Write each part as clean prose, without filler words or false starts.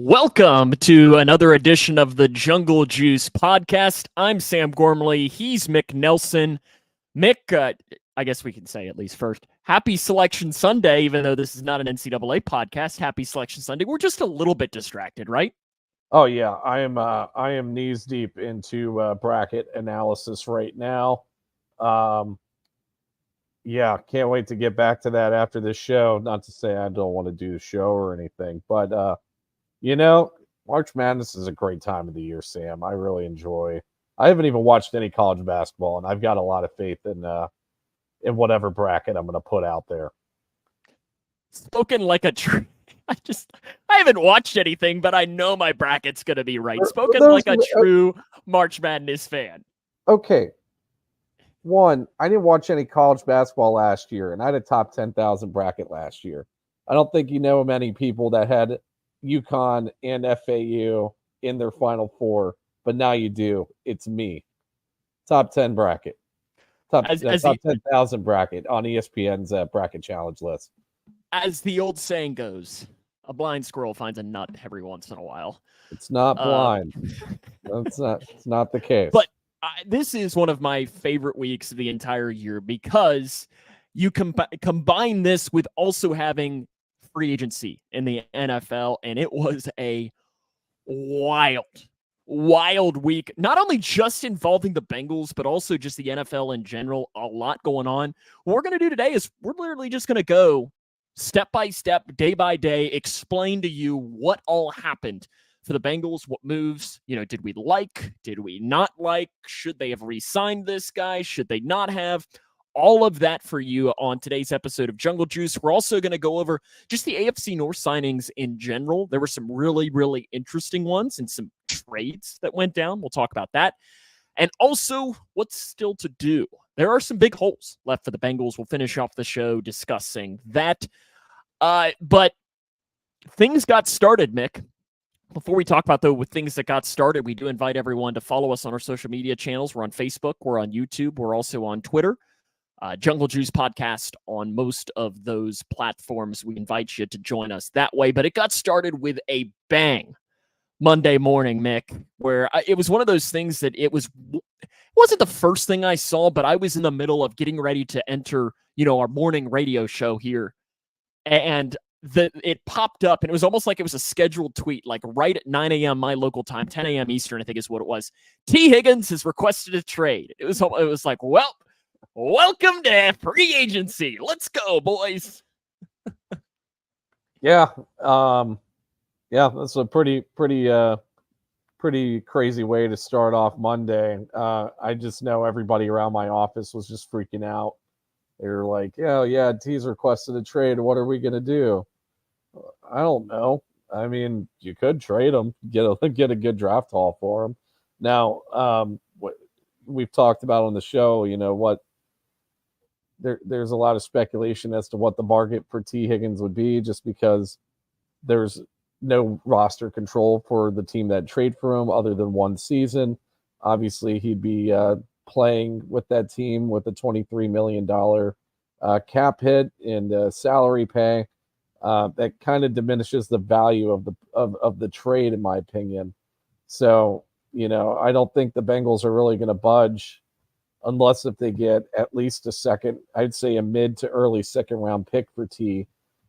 Welcome to another edition of the Jungle Juice podcast. I'm Sam Gormley. He's Mick Nelson. Mick, I guess we can say at least first, happy Selection Sunday, even though this is not an NCAA podcast. Happy Selection Sunday. We're just a little bit distracted, right? Oh yeah, I am knees deep into bracket analysis right now. Yeah, can't wait to get back to that after this show. Not to say I don't want to do the show or anything, but March Madness is a great time of the year, Sam. I really enjoy. I haven't even watched any college basketball, and I've got a lot of faith in whatever bracket I'm going to put out there. Spoken like a true. I haven't watched anything, but I know my bracket's going to be right. Spoken like a true March Madness fan. Okay. One, I didn't watch any college basketball last year, and I had a top 10,000 bracket last year. I don't think you know many people that had UConn and FAU in their Final Four, but now you do. It's me. Top 10 bracket. Top 10,000 bracket on ESPN's bracket challenge list. As the old saying goes, a blind squirrel finds a nut every once in a while. It's not blind. It's not the case. But this is one of my favorite weeks of the entire year because you combine this with also having free agency in the NFL, and it was a wild week, not only just involving the Bengals, but also just the NFL in general. A lot going on. What we're going to do today is we're literally just going to go step by step, day by day, explain to you what all happened for the Bengals, what moves, did we like, did we not like, should they have re-signed this guy, should they not have? All of that for you on today's episode of Jungle Juice. We're also going to go over just the AFC North signings in general. There were some really, really interesting ones and some trades that went down. We'll talk about that. And also what's still to do. There are some big holes left for the Bengals. We'll finish off the show discussing that. But things got started, Mick. Before we talk about, with things that got started, we do invite everyone to follow us on our social media channels. We're on Facebook. We're on YouTube. We're also on Twitter. Jungle Juice Podcast on most of those platforms. We invite you to join us that way. But it got started with a bang Monday morning, Mick, where it was one of those things that it wasn't the first thing I saw, but I was in the middle of getting ready to enter, our morning radio show here. And it popped up, and it was almost like it was a scheduled tweet, like right at 9 a.m. my local time, 10 a.m. Eastern, I think is what it was. T. Higgins has requested a trade. It was like, well, welcome to free agency. Let's go, boys. Yeah. That's a pretty crazy way to start off Monday. I just know everybody around my office was just freaking out. They were like, yeah, T's requested a trade. What are we going to do? I don't know. I mean, you could trade him, get a good draft haul for him. Now, what we've talked about on the show, there's a lot of speculation as to what the market for T. Higgins would be, just because there's no roster control for the team that trade for him other than one season. Obviously, he'd be playing with that team with a $23 million cap hit and salary pay. That kind of diminishes the value of the trade, in my opinion. So, I don't think the Bengals are really going to budge unless if they get at least I'd say a mid to early second round pick for T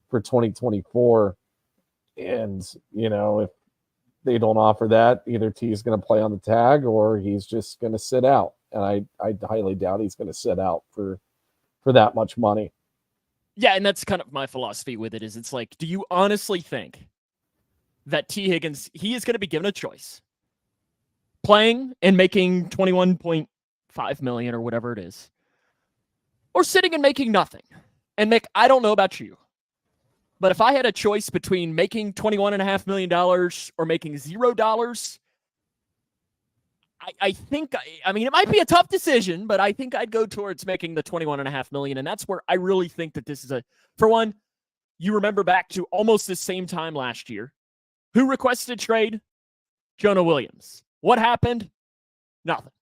for 2024. And, if they don't offer that, either T is going to play on the tag or he's just going to sit out. And I highly doubt he's going to sit out for that much money. Yeah, and that's kind of my philosophy with it. Is it's like, do you honestly think that T. Higgins, he is going to be given a choice, playing and making $21.5 million or whatever it is, or sitting and making nothing? And Mick, I don't know about you, but if I had a choice between making $21.5 million or making $0, I think, it might be a tough decision, but I think I'd go towards making the $21.5 million. And that's where I really think that this is for one, you remember back to almost the same time last year. Who requested a trade? Jonah Williams. What happened? Nothing.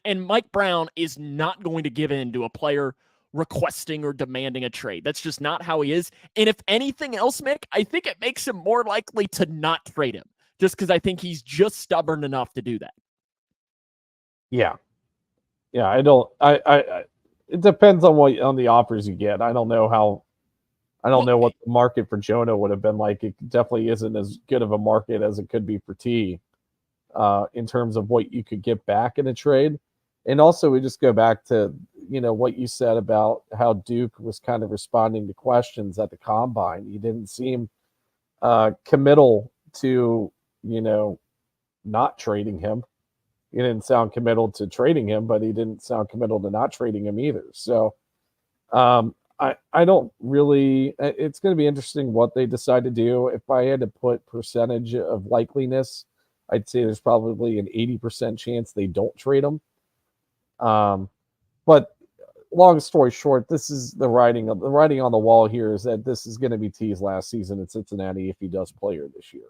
And Mike Brown is not going to give in to a player requesting or demanding a trade. That's just not how he is. And if anything else, Mick, I think it makes him more likely to not trade him, just because I think he's just stubborn enough to do that. Yeah. Yeah, I don't. It depends on the offers you get. I don't know what the market for Jonah would have been like. It definitely isn't as good of a market as it could be for T, in terms of what you could get back in a trade. And also, we just go back to what you said about how Duke was kind of responding to questions at the combine. He didn't seem committal to not trading him. He didn't sound committal to trading him, but he didn't sound committal to not trading him either. So I don't really. It's going to be interesting what they decide to do. If I had to put percentage of likeliness, I'd say there's probably an 80% chance they don't trade him. But long story short, this is the writing on the wall here is that this is going to be T's last season in Cincinnati if he does play here this year.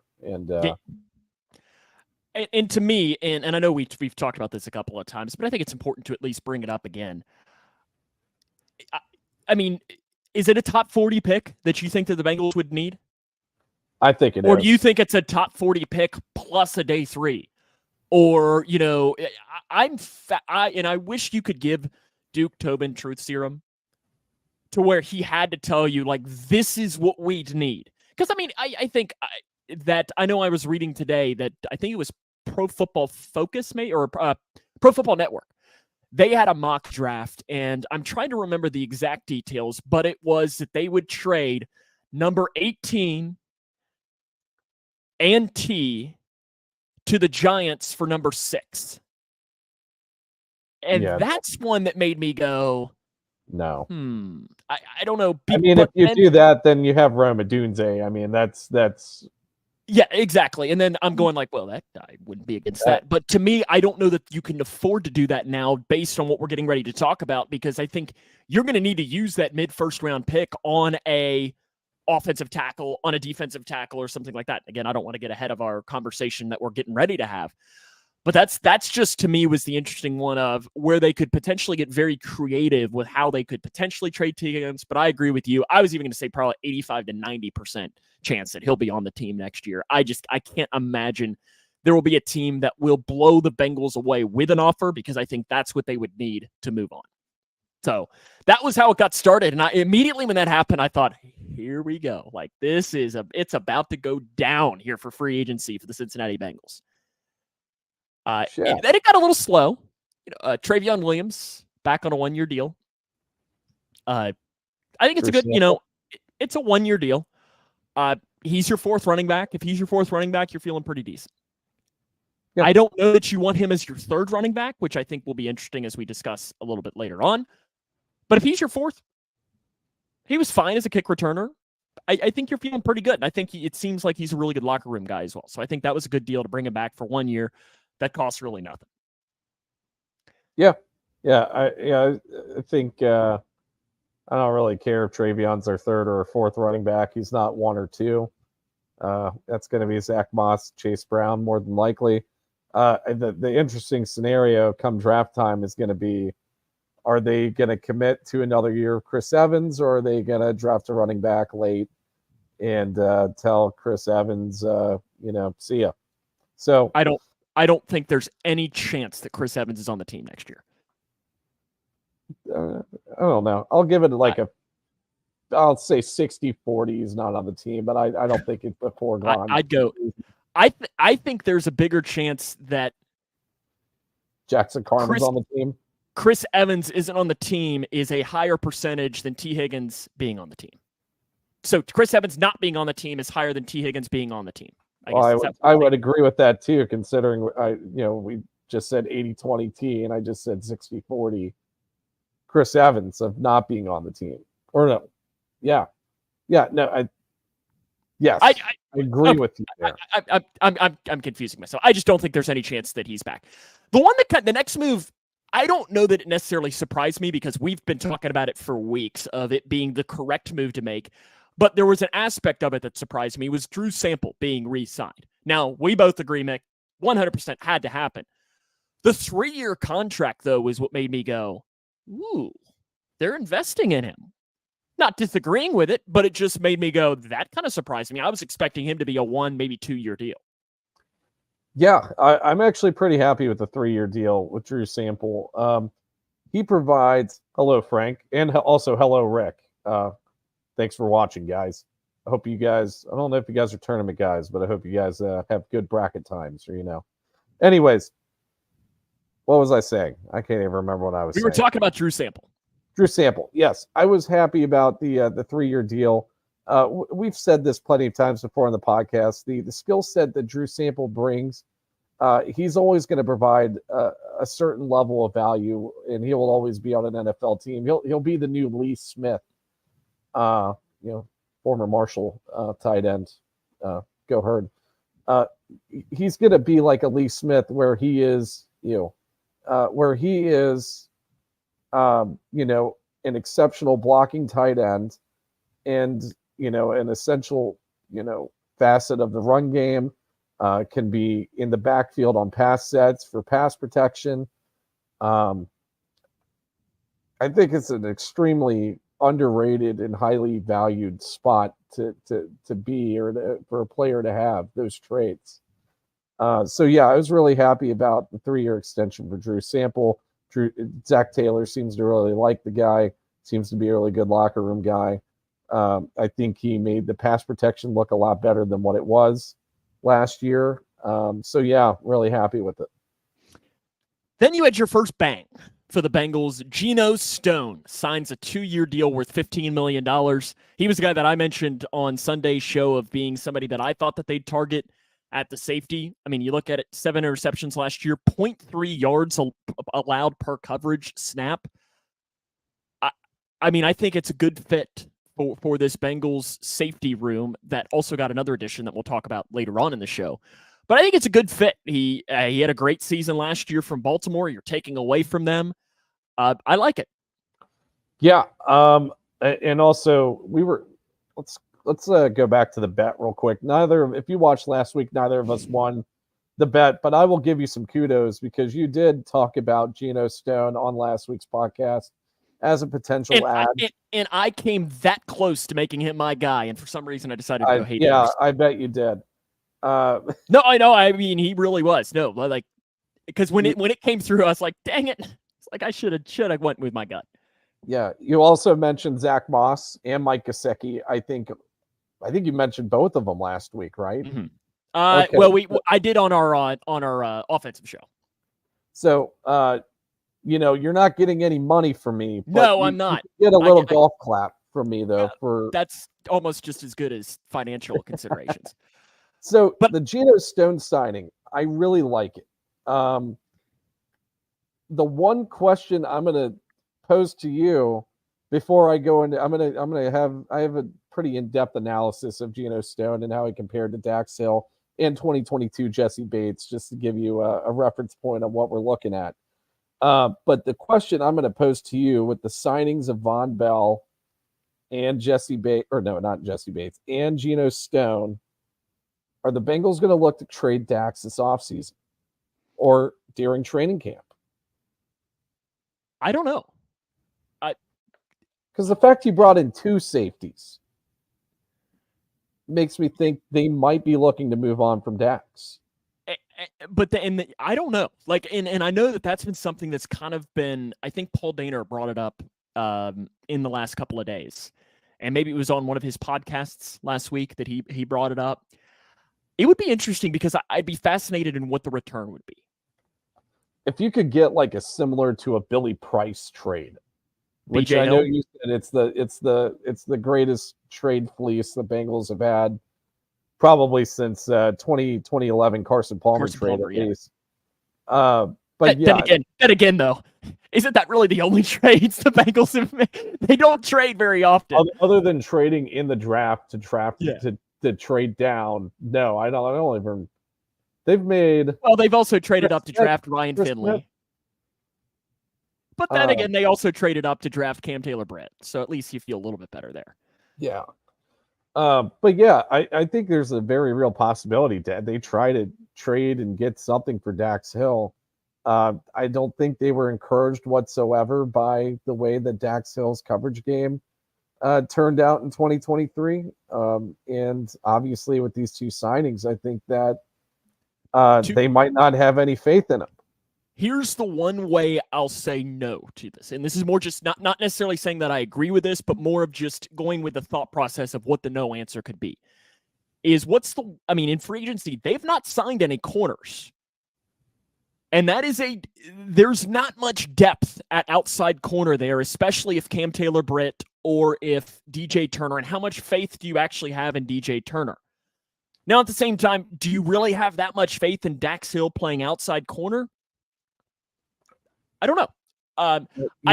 And to me, and I know we've talked about this a couple of times, but I think it's important to at least bring it up again. I mean, is it a top 40 pick that you think that the Bengals would need? I think it is. Or do you think it's a top 40 pick plus a day 3? Or, I wish you could give Duke Tobin truth serum to where he had to tell you, like, this is what we'd need. Because, I mean, I think that I know I was reading today that I think it was Pro Football Focus, or Pro Football Network. They had a mock draft, and I'm trying to remember the exact details, but it was that they would trade number 18 and T to the Giants for number 6. And that's one that made me go, no. I don't know. I mean, if you do that, then you have Rome Odunze. I mean, that's yeah, exactly. And then I'm going like, well, that I wouldn't be against that. But to me, I don't know that you can afford to do that now based on what we're getting ready to talk about, because I think you're going to need to use that mid-first round pick on a offensive tackle, on a defensive tackle, or something like that. Again, I don't want to get ahead of our conversation that we're getting ready to have. But that's just, to me, was the interesting one of where they could potentially get very creative with how they could potentially trade T. Higgins. But I agree with you. I was even going to say probably 85 to 90% chance that he'll be on the team next year. I can't imagine there will be a team that will blow the Bengals away with an offer, because I think that's what they would need to move on. So that was how it got started. And I immediately, when that happened, I thought, here we go. Like, it's about to go down here for free agency for the Cincinnati Bengals. Then it got a little slow. Travion Williams back on a 1-year deal. I think it's a good, it's a 1-year deal. He's your 4th running back. If he's your 4th running back, you're feeling pretty decent. Yeah. I don't know that you want him as your 3rd running back, which I think will be interesting as we discuss a little bit later on. But if he's your 4th, he was fine as a kick returner. I think you're feeling pretty good. And I think it seems like he's a really good locker room guy as well. So I think that was a good deal to bring him back for 1 year. That costs really nothing. Yeah. I think I don't really care if Travion's our 3rd or 4th running back. He's not 1 or 2. That's going to be Zach Moss, Chase Brown, more than likely. The interesting scenario come draft time is going to be, are they going to commit to another year of Chris Evans, or are they going to draft a running back late and tell Chris Evans, see ya? So I don't think there's any chance that Chris Evans is on the team next year. I don't know. I'll give it I'll say 60-40 he's not on the team, but I don't think it's a foregone. I'd go. I think there's a bigger chance that Jackson Carman's on the team. Chris Evans isn't on the team is a higher percentage than T. Higgins being on the team. So Chris Evans not being on the team is higher than T. Higgins being on the team. I would agree with that too, considering we just said 80-20 T, and I just said 60-40 Chris Evans of not being on the team. Or no. Yeah. No, I agree with you there. I'm confusing myself. I just don't think there's any chance that he's back. The next move, I don't know that it necessarily surprised me, because we've been talking about it for weeks of it being the correct move to make. But there was an aspect of it that surprised me, was Drew Sample being re-signed. Now, we both agree, Mick, 100% had to happen. The 3-year contract, though, was what made me go, ooh, they're investing in him. Not disagreeing with it, but it just made me go, that kind of surprised me. I was expecting him to be a 1, maybe 2-year deal. Yeah, I'm actually pretty happy with the 3-year deal with Drew Sample. He provides, hello, Frank, and also hello, Rick. Thanks for watching, guys. I hope you guys, I don't know if you guys are tournament guys, but I hope you guys have good bracket times, or. Anyways, what was I saying? I can't even remember what I was saying. We were talking about Drew Sample. Drew Sample, yes. I was happy about the 3-year deal. We've said this plenty of times before on the podcast. The skill set that Drew Sample brings, he's always going to provide a certain level of value, and he will always be on an NFL team. He'll be the new Lee Smith, former Marshall tight end. Go Herd. He's going to be like a Lee Smith, where he is, an exceptional blocking tight end, and an essential facet of the run game. Can be in the backfield on pass sets for pass protection. I think it's an extremely underrated and highly valued spot to be, or for a player to have those traits. So yeah, I was really happy about the 3-year extension for Drew Sample. Zach Taylor seems to really like the guy. Seems to be a really good locker room guy. I think he made the pass protection look a lot better than what it was last year. So yeah, really happy with it. Then you had your first bang for the Bengals. Geno Stone signs a 2-year deal worth $15 million. He was the guy that I mentioned on Sunday's show of being somebody that I thought that they'd target at the safety. I mean, you look at it, 7 interceptions last year, 0.3 yards allowed per coverage snap. I mean, I think it's a good fit for this Bengals safety room that also got another addition that we'll talk about later on in the show. But I think it's a good fit. He had a great season last year from Baltimore. You're taking away from them. I like it. Yeah. And also let's go back to the bet real quick. If you watched last week, neither of us won the bet, but I will give you some kudos because you did talk about Geno Stone on last week's podcast as a potential ad. And I came that close to making him my guy, and for some reason I decided to go hate him. Yeah, I bet you did. No, I know. I mean, he really was. No, like, because when it came through, I was like, dang it. It's like I should have went with my gut. Yeah. You also mentioned Zach Moss and Mike Gesicki. I think you mentioned both of them last week, right? Mm-hmm. Okay. Well, I did on our offensive show. So, you're not getting any money from me. No, I'm not. You get a little golf clap from me, though. That's almost just as good as financial considerations. So, the Geno Stone signing, I really like it. The one question I'm going to pose to you before I go into, I have a pretty in-depth analysis of Geno Stone and how he compared to Dax Hill and 2022 Jesse Bates, just to give you a reference point on what we're looking at. But the question I'm going to pose to you with the signings of Von Bell and Jesse Bates, or no, not Jesse Bates, and Geno Stone, are the Bengals going to look to trade Dax this offseason or during training camp? I don't know. Because the fact he brought in 2 safeties makes me think they might be looking to move on from Dax. But I don't know. Like, and I know that's been something that's kind of been. I think Paul Dehner brought it up in the last couple of days, and maybe it was on one of his podcasts last week that he brought it up. It would be interesting because I'd be fascinated in what the return would be. If you could get like a similar to a Billy Price trade, which BJ I know Hill? you said it's the greatest trade fleece the Bengals have had probably since 2011 Carson Palmer trade at least. But yeah, then again though, isn't that really the only trades the Bengals have made? They don't trade very often. Other than trading in the draft to trade down. No, I don't even. They've made. Well, they've also traded up to draft Ryan Finley. But then again, they also traded up to draft Cam Taylor-Britt. So at least you feel a little bit better there. Yeah. But yeah, I think there's a very real possibility that they try to trade and get something for Dax Hill. I don't think they were encouraged whatsoever by the way that Dax Hill's coverage game turned out in 2023. And obviously, with these two signings, I think that they might not have any faith in him. Here's the one way I'll say no to this. And this is more just not necessarily saying that I agree with this, but more of just going with the thought process of what the no answer could be. Is in free agency, they've not signed any corners. And there's not much depth at outside corner there, especially if Cam Taylor-Britt or if DJ Turner, and how much faith do you actually have in DJ Turner? Now, at the same time, do you really have that much faith in Dax Hill playing outside corner? I don't know. I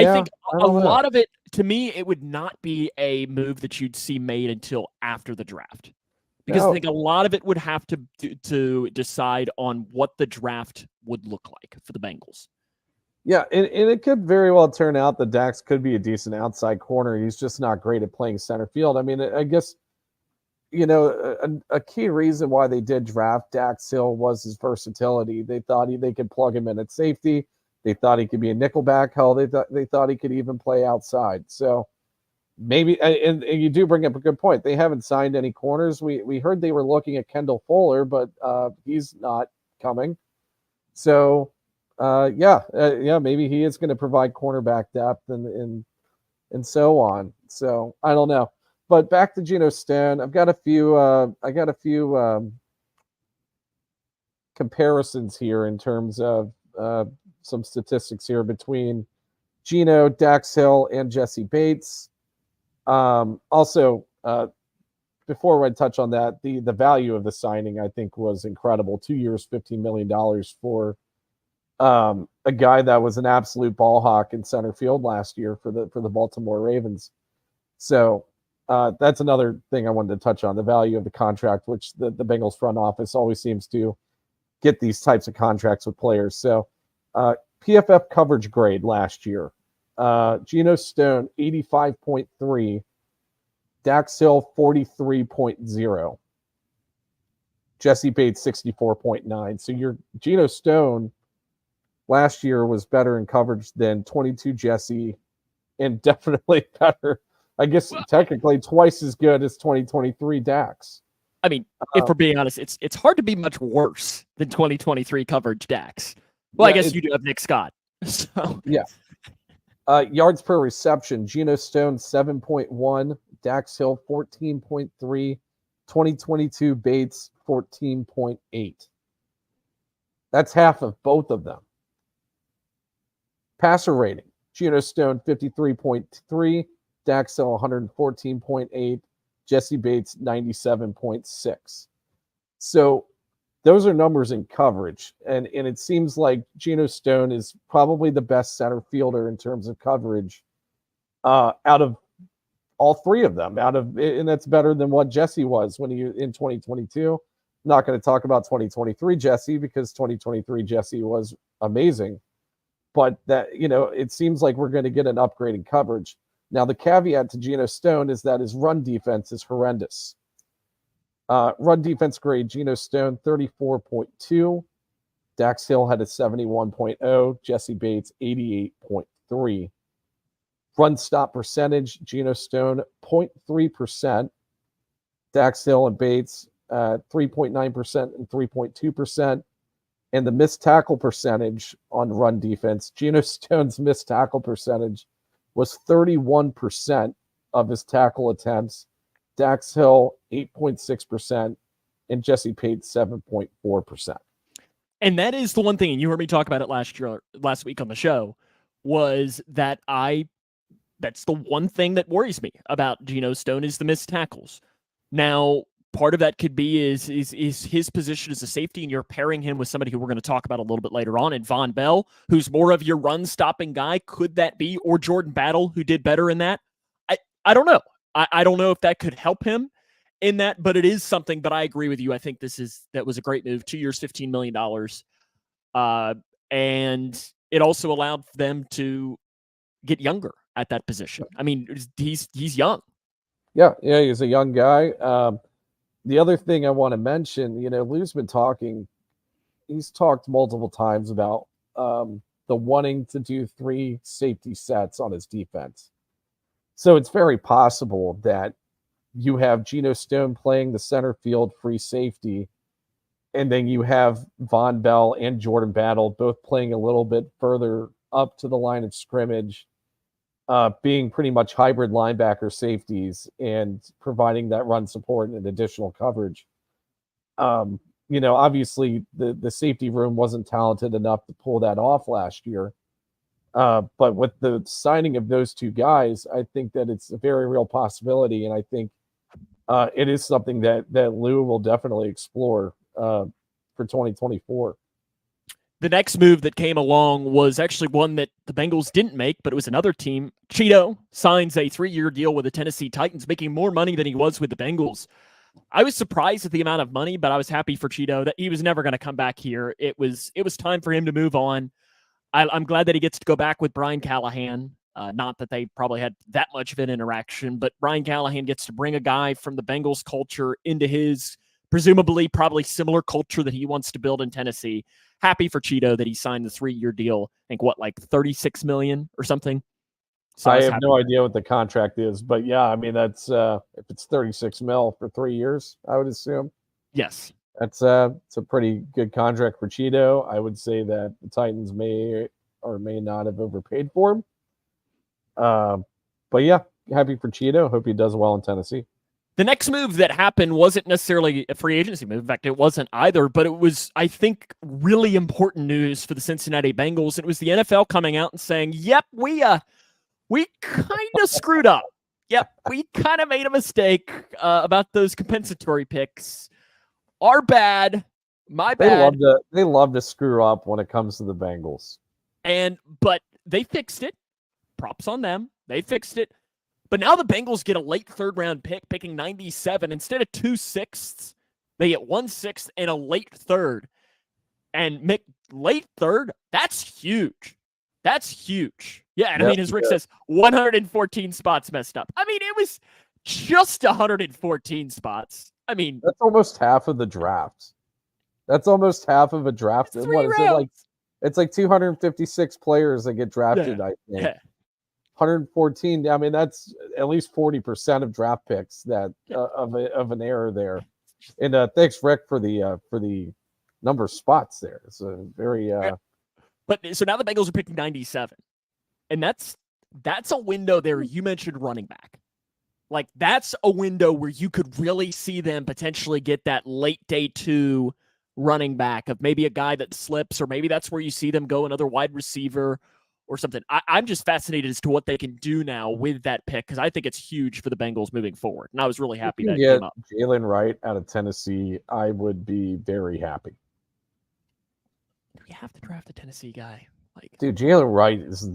think a lot of it, to me, it would not be a move that you'd see made until after the draft. Because I think a lot of it would have to decide on what the draft would look like for the Bengals. Yeah, and it could very well turn out that Dax could be a decent outside corner. He's just not great at playing center field. I mean, I guess, a key reason why they did draft Dax Hill was his versatility. They thought they could plug him in at safety. They thought he could be a nickelback. Hell, they thought he could even play outside. So maybe, and you do bring up a good point. They haven't signed any corners. We heard they were looking at Kendall Fuller, but he's not coming. So, maybe he is going to provide cornerback depth and so on. So I don't know. But back to Geno Stone, I've got a few. Comparisons here in terms of some statistics here between Geno, Dax Hill, and Jesse Bates. Also, before I touch on that, the value of the signing, I think, was incredible. 2 years, $15 million for a guy that was an absolute ball hawk in center field last year for the Baltimore Ravens. So that's another thing I wanted to touch on, the value of the contract, which the Bengals front office always seems to get these types of contracts with players. So PFF coverage grade last year, Geno Stone 85.3, Dax Hill 43.0, Jesse Bates 64.9. So your Geno Stone last year was better in coverage than 22 Jesse, and definitely better, I guess, technically twice as good as 2023 Dax. I mean, if we're being honest, it's hard to be much worse than 2023 coverage Dax. Well, I guess you do have Nick Scott. So yeah. Yards per reception, Geno Stone 7.1, Dax Hill 14.3, 2022 Bates 14.8. That's half of both of them. Passer rating, Geno Stone 53.3, Dax Hill 114.8, Jesse Bates 97.6. So those are numbers in coverage. And it seems like Geno Stone is probably the best center fielder in terms of coverage out of all three of them. And that's better than what Jesse was when he in 2022. I'm not going to talk about 2023 Jesse because 2023 Jesse was amazing. But that, it seems like we're going to get an upgrade in coverage. Now, the caveat to Geno Stone is that his run defense is horrendous. Run defense grade, Geno Stone 34.2. Dax Hill had a 71.0. Jesse Bates 88.3. Run stop percentage, Geno Stone 0.3%. Dax Hill and Bates 3.9% and 3.2%. And the missed tackle percentage on run defense, Geno Stone's missed tackle percentage was 31% of his tackle attempts. Dax Hill 8.6%, and Jesse Bates 7.4%. And that is the one thing, and you heard me talk about it last week on the show, was that that's the one thing that worries me about Geno Stone is the missed tackles. Now, part of that could be is his position as a safety, and you're pairing him with somebody who we're going to talk about a little bit later on, and Von Bell, who's more of your run-stopping guy. Could that be? Or Jordan Battle, who did better in that? I don't know. I don't know if that could help him in that, but it is something. But I agree with you. I think that was a great move. 2 years, $15 million. And it also allowed them to get younger at that position. I mean, he's young. Yeah, he's a young guy. The other thing I want to mention, Lou's been talking. He's talked multiple times about the wanting to do 3 safety sets on his defense. So it's very possible that you have Geno Stone playing the center field free safety, and then you have Von Bell and Jordan Battle both playing a little bit further up to the line of scrimmage, being pretty much hybrid linebacker safeties and providing that run support and additional coverage. Obviously the safety room wasn't talented enough to pull that off last year. But with the signing of those 2 guys, I think that it's a very real possibility. And I think it is something that Lou will definitely explore for 2024. The next move that came along was actually one that the Bengals didn't make, but it was another team. Cheeto signs a 3-year deal with the Tennessee Titans, making more money than he was with the Bengals. I was surprised at the amount of money, but I was happy for Cheeto that he was never going to come back here. It was time for him to move on. I'm glad that he gets to go back with Brian Callahan. Not that they probably had that much of an interaction, but Brian Callahan gets to bring a guy from the Bengals culture into his presumably probably similar culture that he wants to build in Tennessee. Happy for Cheeto that he signed the 3-year deal. I think like $36 million or something. So I have no idea what the contract is, but yeah, I mean, that's if it's $36 million for 3 years, I would assume. Yes. It's a pretty good contract for Cheeto. I would say that the Titans may or may not have overpaid for him. But yeah, happy for Cheeto. Hope he does well in Tennessee. The next move that happened wasn't necessarily a free agency move. In fact, it wasn't either, but it was, I think, really important news for the Cincinnati Bengals. It was the NFL coming out and saying, yep, we kind of screwed up. Yep, we kind of made a mistake about those compensatory picks. Our bad. My bad. They love to screw up when it comes to the Bengals. But they fixed it. Props on them. They fixed it. But now the Bengals get a late 3rd round pick, picking 97. Instead of 2 6ths, they get 1 6th and a late 3rd. And late 3rd, that's huge. That's huge. Yeah, and I mean, as Rick says, 114 spots messed up. I mean, it was just 114 spots. I mean, that's almost half of the draft. That's almost half of a draft. What is it like? It's like 256 players that get drafted, yeah. I think. Yeah. 114. I mean, that's at least 40% of draft picks that of an error there. And thanks, Rick, for the number of spots there. It's a very. But so now the Bengals are picking 97, and that's a window there. You mentioned running back. Like, that's a window where you could really see them potentially get that late day 2 running back of maybe a guy that slips, or maybe that's where you see them go another wide receiver or something. I'm just fascinated as to what they can do now with that pick, because I think it's huge for the Bengals moving forward. And I was really happy that it came up. Jalen Wright out of Tennessee, I would be very happy. We have to draft a Tennessee guy. Dude, Jalen Wright is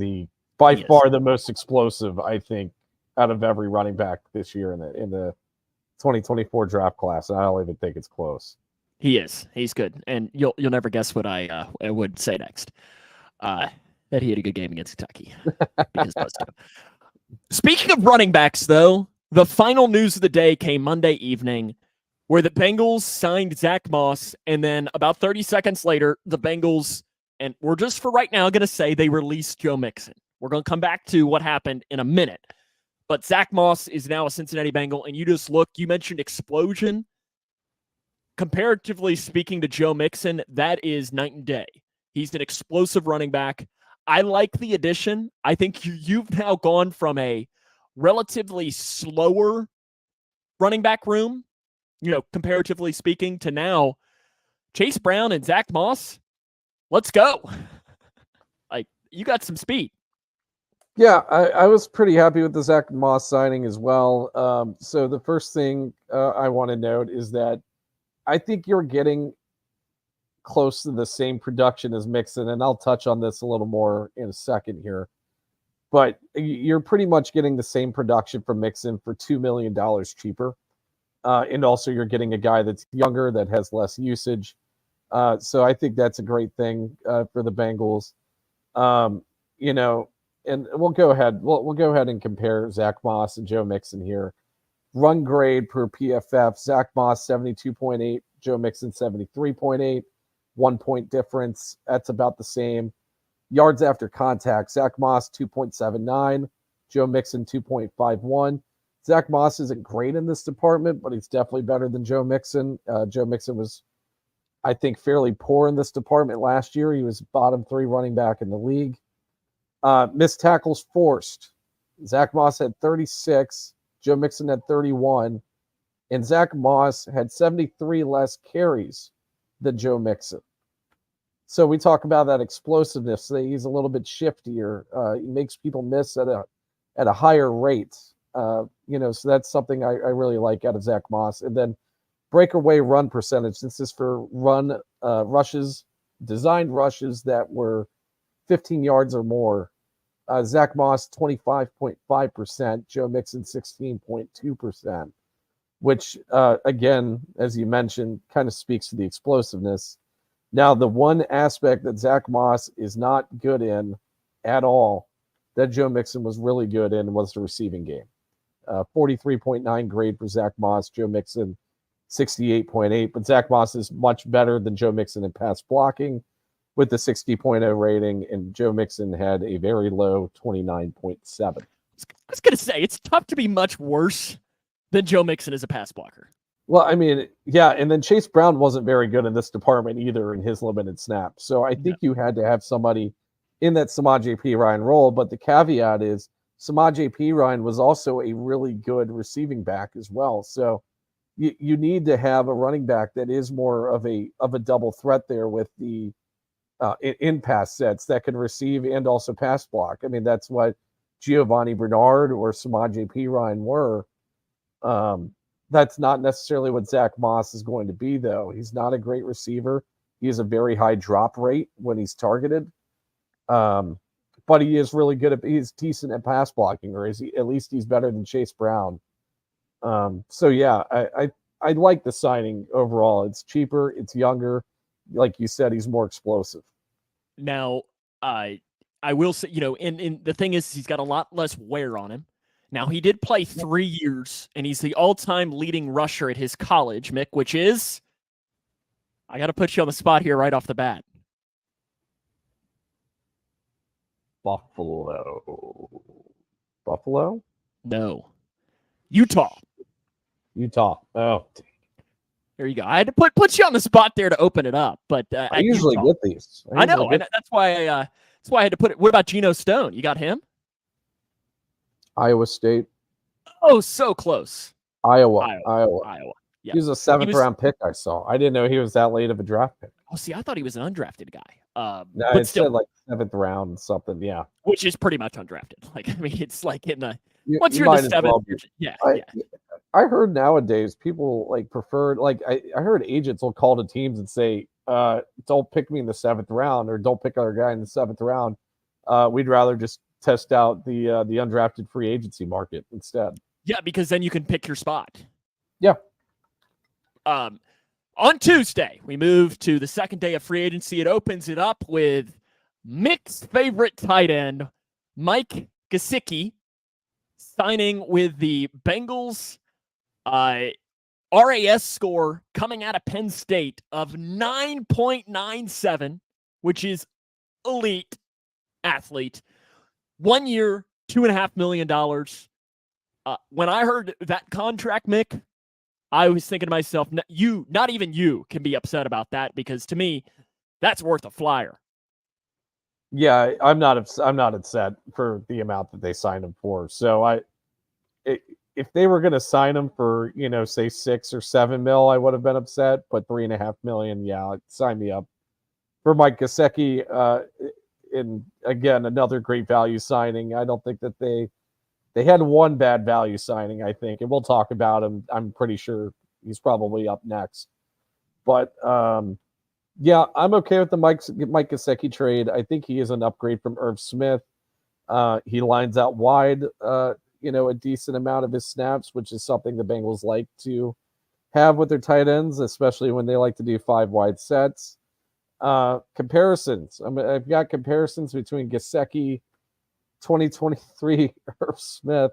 by far the most explosive, I think, out of every running back this year in the 2024 draft class. And I don't even think it's close. He is. He's good. And you'll never guess what I would say next. That he had a good game against Kentucky. Speaking of running backs, though, the final news of the day came Monday evening, where the Bengals signed Zach Moss, and then about 30 seconds later, the Bengals, and we're just for right now going to say they released Joe Mixon. We're going to come back to what happened in a minute. But Zach Moss is now a Cincinnati Bengal, and you mentioned explosion. Comparatively speaking to Joe Mixon, that is night and day. He's an explosive running back. I like the addition. I think you've now gone from a relatively slower running back room, comparatively speaking, to now Chase Brown and Zach Moss. Let's go. You got some speed. Yeah, I was pretty happy with the Zach Moss signing as well. So the first thing I want to note is that I think you're getting close to the same production as Mixon, and I'll touch on this a little more in a second here. But you're pretty much getting the same production from Mixon for $2 million cheaper. And also you're getting a guy that's younger, that has less usage. So I think that's a great thing for the Bengals. And we'll go ahead. We'll go ahead and compare Zach Moss and Joe Mixon here. Run grade per PFF, Zach Moss 72.8, Joe Mixon 73.8. 1 point difference. That's about the same. Yards after contact, Zach Moss 2.79, Joe Mixon 2.51. Zach Moss isn't great in this department, but he's definitely better than Joe Mixon. Joe Mixon was, I think, fairly poor in this department last year. He was bottom 3 running back in the league. Missed tackles forced. Zach Moss had 36. Joe Mixon had 31. And Zach Moss had 73 less carries than Joe Mixon. So we talk about that explosiveness. He's a little bit shiftier. He makes people miss at a higher rate. So that's something I really like out of Zach Moss. And then breakaway run percentage. This is for rushes, designed rushes that were 15 yards or more. Zach Moss 25.5%, Joe Mixon 16.2%, which again, as you mentioned, kind of speaks to the explosiveness. Now, the one aspect that Zach Moss is not good in at all, that Joe Mixon was really good in, was the receiving game. 43.9 grade for Zach Moss, Joe Mixon 68.8, but Zach Moss is much better than Joe Mixon in pass blocking with the 60.0 rating, and Joe Mixon had a very low 29.7. I was going to say, it's tough to be much worse than Joe Mixon as a pass blocker. Well, I mean, yeah, and then Chase Brown wasn't very good in this department either in his limited snaps. So I think you had to have somebody in that Samaje Perine role, but the caveat is Samaje Perine was also a really good receiving back as well. So you need to have a running back that is more of a double threat there with the in pass sets that can receive and also pass block. I mean, that's what Giovanni Bernard or Samaje Perine were. That's not necessarily what Zach Moss is going to be, though. He's not a great receiver. He has a very high drop rate when he's targeted. But he is really good he's decent at pass blocking, or at least he's better than Chase Brown. So yeah, I like the signing overall. It's cheaper, it's younger. Like you said, he's more explosive. Now, I will say, and the thing is, he's got a lot less wear on him. Now, he did play 3 years, and he's the all-time leading rusher at his college, Mick, which is, I got to put you on the spot here right off the bat. Buffalo? No. Utah. Oh, there you go. I had to put you on the spot there to open it up, but I usually get these. I know, and that's why I had to put it. What about Geno Stone? You got him? Iowa State. Oh, so close. Iowa. Yeah. He was a 7th round pick, I saw. I didn't know he was that late of a draft pick. Oh, see, I thought he was an undrafted guy. No, but it said like 7th round something, yeah. Which is pretty much undrafted. Like, I mean, it's like in the once you're in the 7th. I heard nowadays people like preferred, like I heard agents will call to teams and say, don't pick me in the 7th round, or don't pick our guy in the 7th round. We'd rather just test out the undrafted free agency market instead. Yeah, because then you can pick your spot. Yeah. On Tuesday, we move to the second day of free agency. It opens it up with Mick's favorite tight end, Mike Gesicki, signing with the Bengals. RAS score coming out of Penn State of 9.97, which is elite athlete. 1 year, $2.5 million. When I heard that contract, Mick, I was thinking to myself, not even you can be upset about that, because to me, that's worth a flyer. Yeah, I'm not upset for the amount that they signed him for. So if they were going to sign him for, say 6 or 7 mil, I would have been upset. But $3.5 million, yeah, sign me up. For Mike Gesicki, and again, another great value signing. I don't think that they had one bad value signing, I think, and we'll talk about him. I'm pretty sure he's probably up next. But yeah, I'm okay with the Mike Gesicki trade. I think he is an upgrade from Irv Smith. He lines out wide, a decent amount of his snaps, which is something the Bengals like to have with their tight ends, especially when they like to do 5 wide sets. Comparisons. I've got comparisons between Gesicki, 2023 Irv Smith,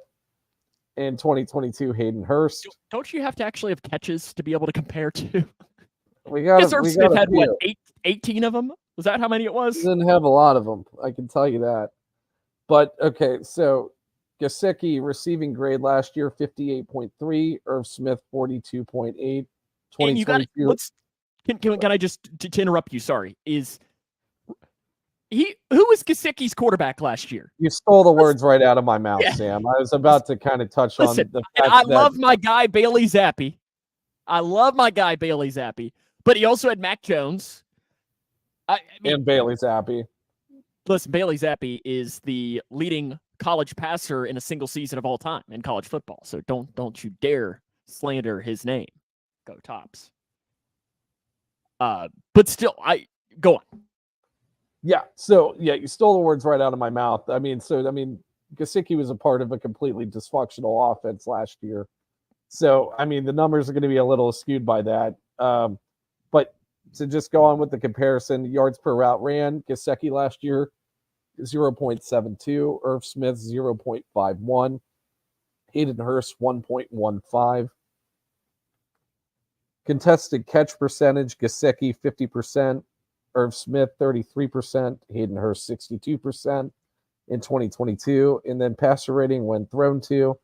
and 2022 Hayden Hurst. Don't you have to actually have catches to be able to compare to? We got Irv we Smith got a had what, few. 18 of them? Was that how many it He was? didn't have a lot of them. I can tell you that. But okay, so Geisicki receiving grade last year 58.3, Irv Smith 42.8, And you got to 2022. let's can I just to interrupt you? Sorry, who was Gesicki's quarterback last year? You stole the words right out of my mouth, Yeah. Sam. I was about to kind of touch on Listen, the and fact I that love my guy Bailey Zappi. But he also had Mac Jones. I mean, and Bailey's happy. listen, Bailey Zappi is the leading college passer in a single season of all time in college football. So don't you dare slander his name. Go Tops. But still, go on. Yeah. So yeah, you stole the words right out of my mouth. Gesicki was a part of a completely dysfunctional offense last year. So the numbers are going to be a little skewed by that. But to just go on with the comparison, yards per route ran, Geisicki last year 0.72, Irv Smith 0.51, Hayden Hurst 1.15. Contested catch percentage, Geisicki 50%, Irv Smith 33%, Hayden Hurst 62% in 2022. And then passer rating when thrown to,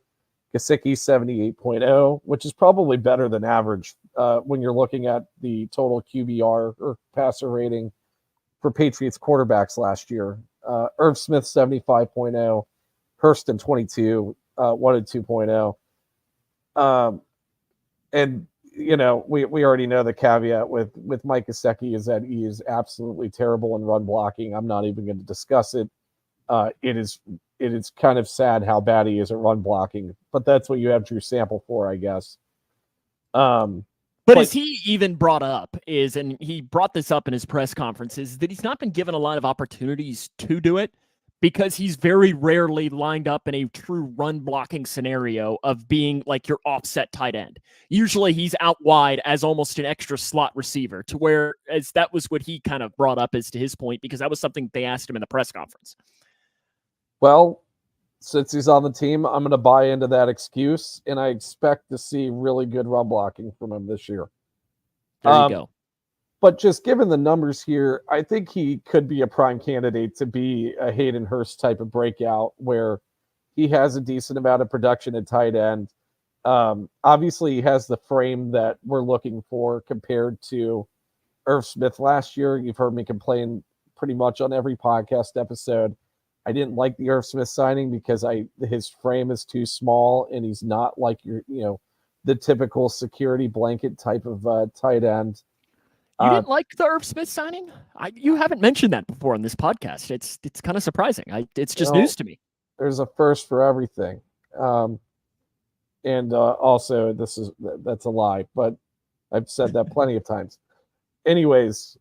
Geisicki 78.0, which is probably better than average when you're looking at the total QBR or passer rating for Patriots quarterbacks last year. Irv Smith 75.0, Hurst in 22, 1 and 2.0. And we already know the caveat with Mike Gesicki is that he is absolutely terrible in run blocking. I'm not even going to discuss it. It is kind of sad how bad he is at run blocking, but that's what you have Drew Sample for, I guess. But as he even brought up and he brought this up in his press conferences, that he's not been given a lot of opportunities to do it because he's very rarely lined up in a true run blocking scenario of being like your offset tight end. Usually he's out wide as almost an extra slot receiver, to where as that was what he kind of brought up as to his point, because that was something they asked him in the press conference. Well, since he's on the team, I'm going to buy into that excuse, and I expect to see really good run blocking from him this year. There you go. But just given the numbers here, I think he could be a prime candidate to be a Hayden Hurst type of breakout where he has a decent amount of production at tight end. Obviously, he has the frame that we're looking for compared to Irv Smith last year. You've heard me complain pretty much on every podcast episode. I didn't like the Irv Smith signing because his frame is too small and he's not like the typical security blanket type of tight end. You didn't like the Irv Smith signing? You haven't mentioned that before on this podcast. It's kind of surprising. It's just news to me. There's a first for everything, and also that's a lie, but I've said that plenty of times. Anyways,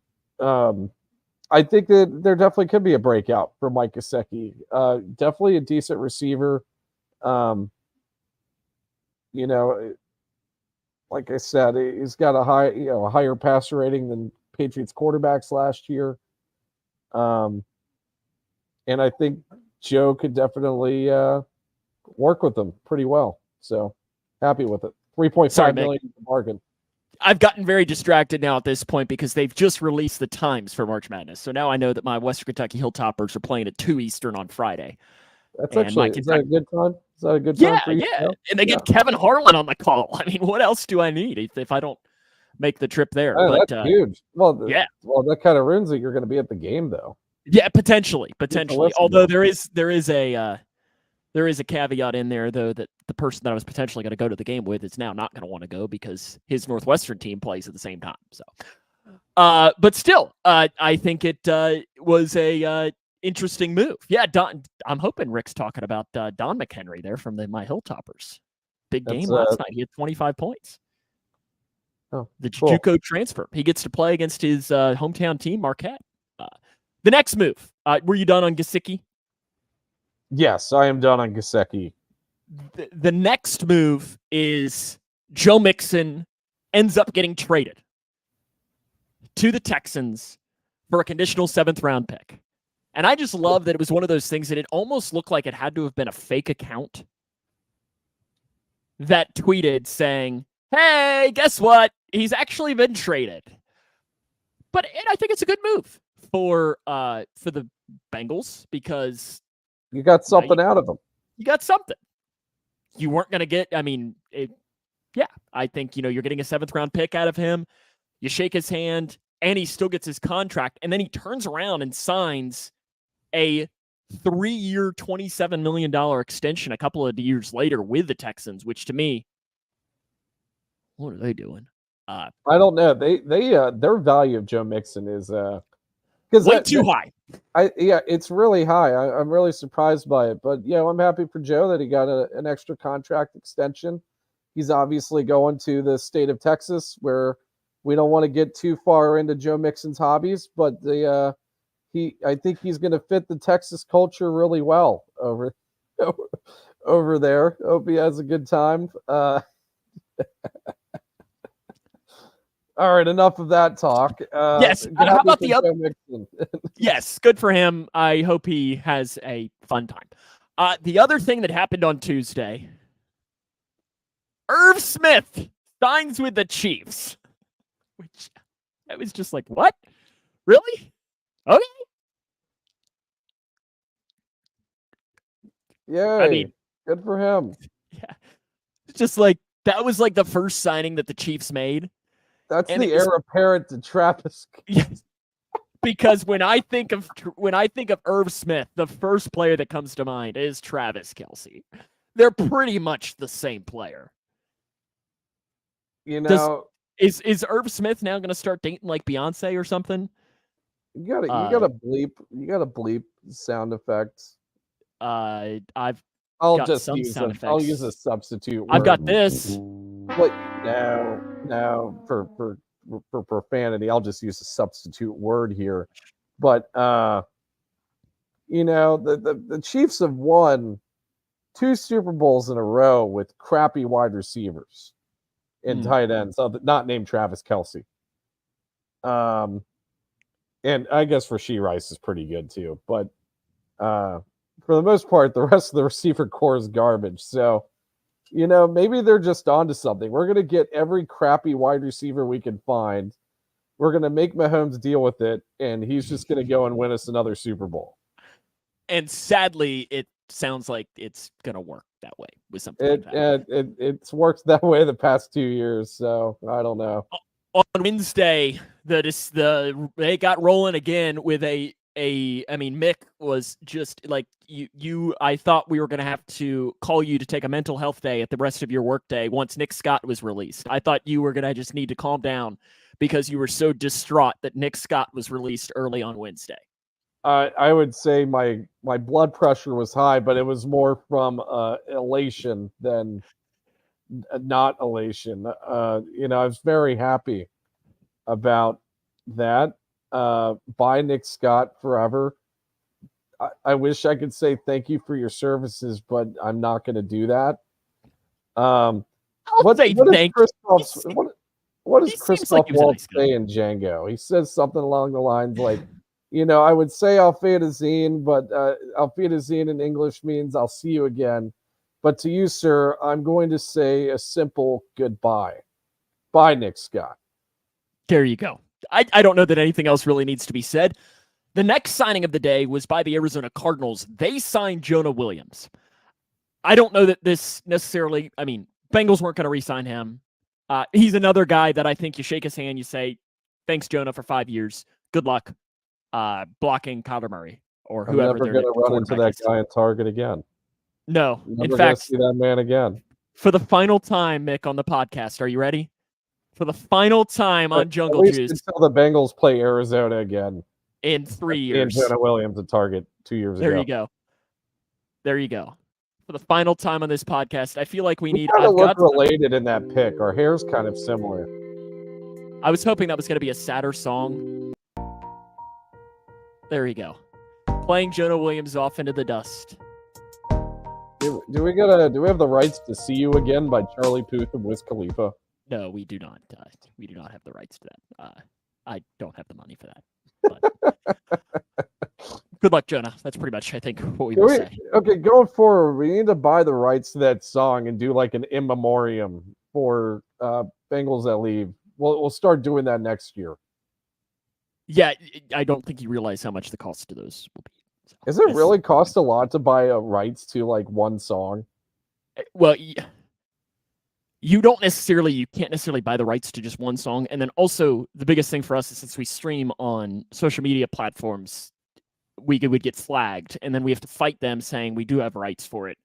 I think that there definitely could be a breakout for Mike Gesicki. Definitely a decent receiver. Like I said, he's got a higher passer rating than Patriots quarterbacks last year. And I think Joe could definitely work with them pretty well. So happy with it. $3.5 million in the bargain. I've gotten very distracted now at this point because they've just released the times for March Madness. So now I know that my Western Kentucky Hilltoppers are playing at 2 Eastern on Friday. That's actually, is that a good time? Is that a good time for you? Yeah. And they get Kevin Harlan on the call. I mean, what else do I need if I don't make the trip there? Oh, that's huge. Well, that kind of ruins it. You're going to be at the game, though. Yeah, potentially. Although there is a caveat in there, though, that the person that I was potentially going to go to the game with is now not going to want to go because his Northwestern team plays at the same time. So, but still, I think it was a interesting move. Yeah, I'm hoping Rick's talking about Don McHenry there from my Hilltoppers. Big game last night. He had 25 points. Oh, the JUCO transfer. He gets to play against his hometown team, Marquette. The next move. Were you done on Geisicki? Yes, I am done on Geisicki. The next move is Joe Mixon ends up getting traded to the Texans for a conditional 7th round pick. And I just love that it was one of those things that it almost looked like it had to have been a fake account that tweeted saying, hey, guess what? He's actually been traded. But I think it's a good move for the Bengals because You got something out of them. You got something. You weren't going to get, I think, you're getting a 7th round pick out of him. You shake his hand and he still gets his contract. And then he turns around and signs a 3-year, $27 million extension a couple of years later with the Texans, which to me, what are they doing? I don't know. They their value of Joe Mixon is way too high. It's really high. I'm really surprised by it, but I'm happy for Joe that he got an extra contract extension. He's obviously going to the state of Texas, where we don't want to get too far into Joe Mixon's hobbies, but I think he's going to fit the Texas culture really well over there. Hope he has a good time. All right, enough of that talk. Yes, how about the other? Yes, good for him. I hope he has a fun time. The other thing that happened on Tuesday, Irv Smith signs with the Chiefs, which I was just like, what? Really? Okay. Yeah, I mean, good for him. Yeah, it's just like that was like the first signing that the Chiefs made. That's the heir apparent to Travis. Yes. Because when I think of Irv Smith, the first player that comes to mind is Travis Kelce. They're pretty much the same player. Is Irv Smith now going to start dating like Beyonce or something? You gotta bleep sound effects. I'll use a substitute word. I've got this. But no, for profanity, I'll just use a substitute word here. But the Chiefs have won 2 Super Bowls in a row with crappy wide receivers and tight ends, not named Travis Kelce. And I guess Rashee Rice is pretty good too, but for the most part, the rest of the receiver core is garbage. So, maybe they're just onto something. We're going to get every crappy wide receiver we can find. We're going to make Mahomes deal with it, and he's just going to go and win us another Super Bowl. And sadly, it sounds like it's going to work that way with something like that. It's worked that way the past 2 years, so I don't know. On Wednesday, they got rolling again with Mick was just like I thought we were going to have to call you to take a mental health day at the rest of your workday once Nick Scott was released. I thought you were going to just need to calm down because you were so distraught that Nick Scott was released early on Wednesday. I would say my blood pressure was high, but it was more from elation than not elation. I was very happy about that. Bye, Nick Scott, forever. I wish I could say thank you for your services, but I'm not going to do that. What does Christoph Waltz say in Django? He says something along the lines like, I would say Auf Wiedersehen, but Auf Wiedersehen in English means I'll see you again. But to you, sir, I'm going to say a simple goodbye. Bye, Nick Scott. There you go. I don't know that anything else really needs to be said. The next signing of the day was by the Arizona Cardinals. They signed Jonah Williams. I don't know that this necessarily, Bengals weren't going to re-sign him. He's another guy that I think you shake his hand, you say, thanks, Jonah, for 5 years. Good luck blocking Kyler Murray or whoever. I'm never going to run into that guy in Target again. No. Never in fact, see that man again. For the final time, Mick, on the podcast, are you ready? For the final time on Jungle Juice. Until the Bengals play Arizona again. In 3 years. And Jonah Williams at Target 2 years ago. There you go. For the final time on this podcast, I feel like we need... I've got related in that pick. Our hair's kind of similar. I was hoping that was going to be a sadder song. There you go. Playing Jonah Williams off into the dust. Do we have the rights to See You Again by Charlie Puth and Wiz Khalifa? No, we do not. We do not have the rights to that. I don't have the money for that. But good luck, Jonah. That's pretty much, I think, what we will say. Okay, going forward, we need to buy the rights to that song and do like an in memoriam for Bengals that leave. We'll start doing that next year. Yeah, I don't think you realize how much the cost of those will be. So, Does it really cost a lot to buy rights to like one song? Well, you can't necessarily buy the rights to just one song. And then also the biggest thing for us is since we stream on social media platforms, we would get flagged, and then we have to fight them saying we do have rights for it.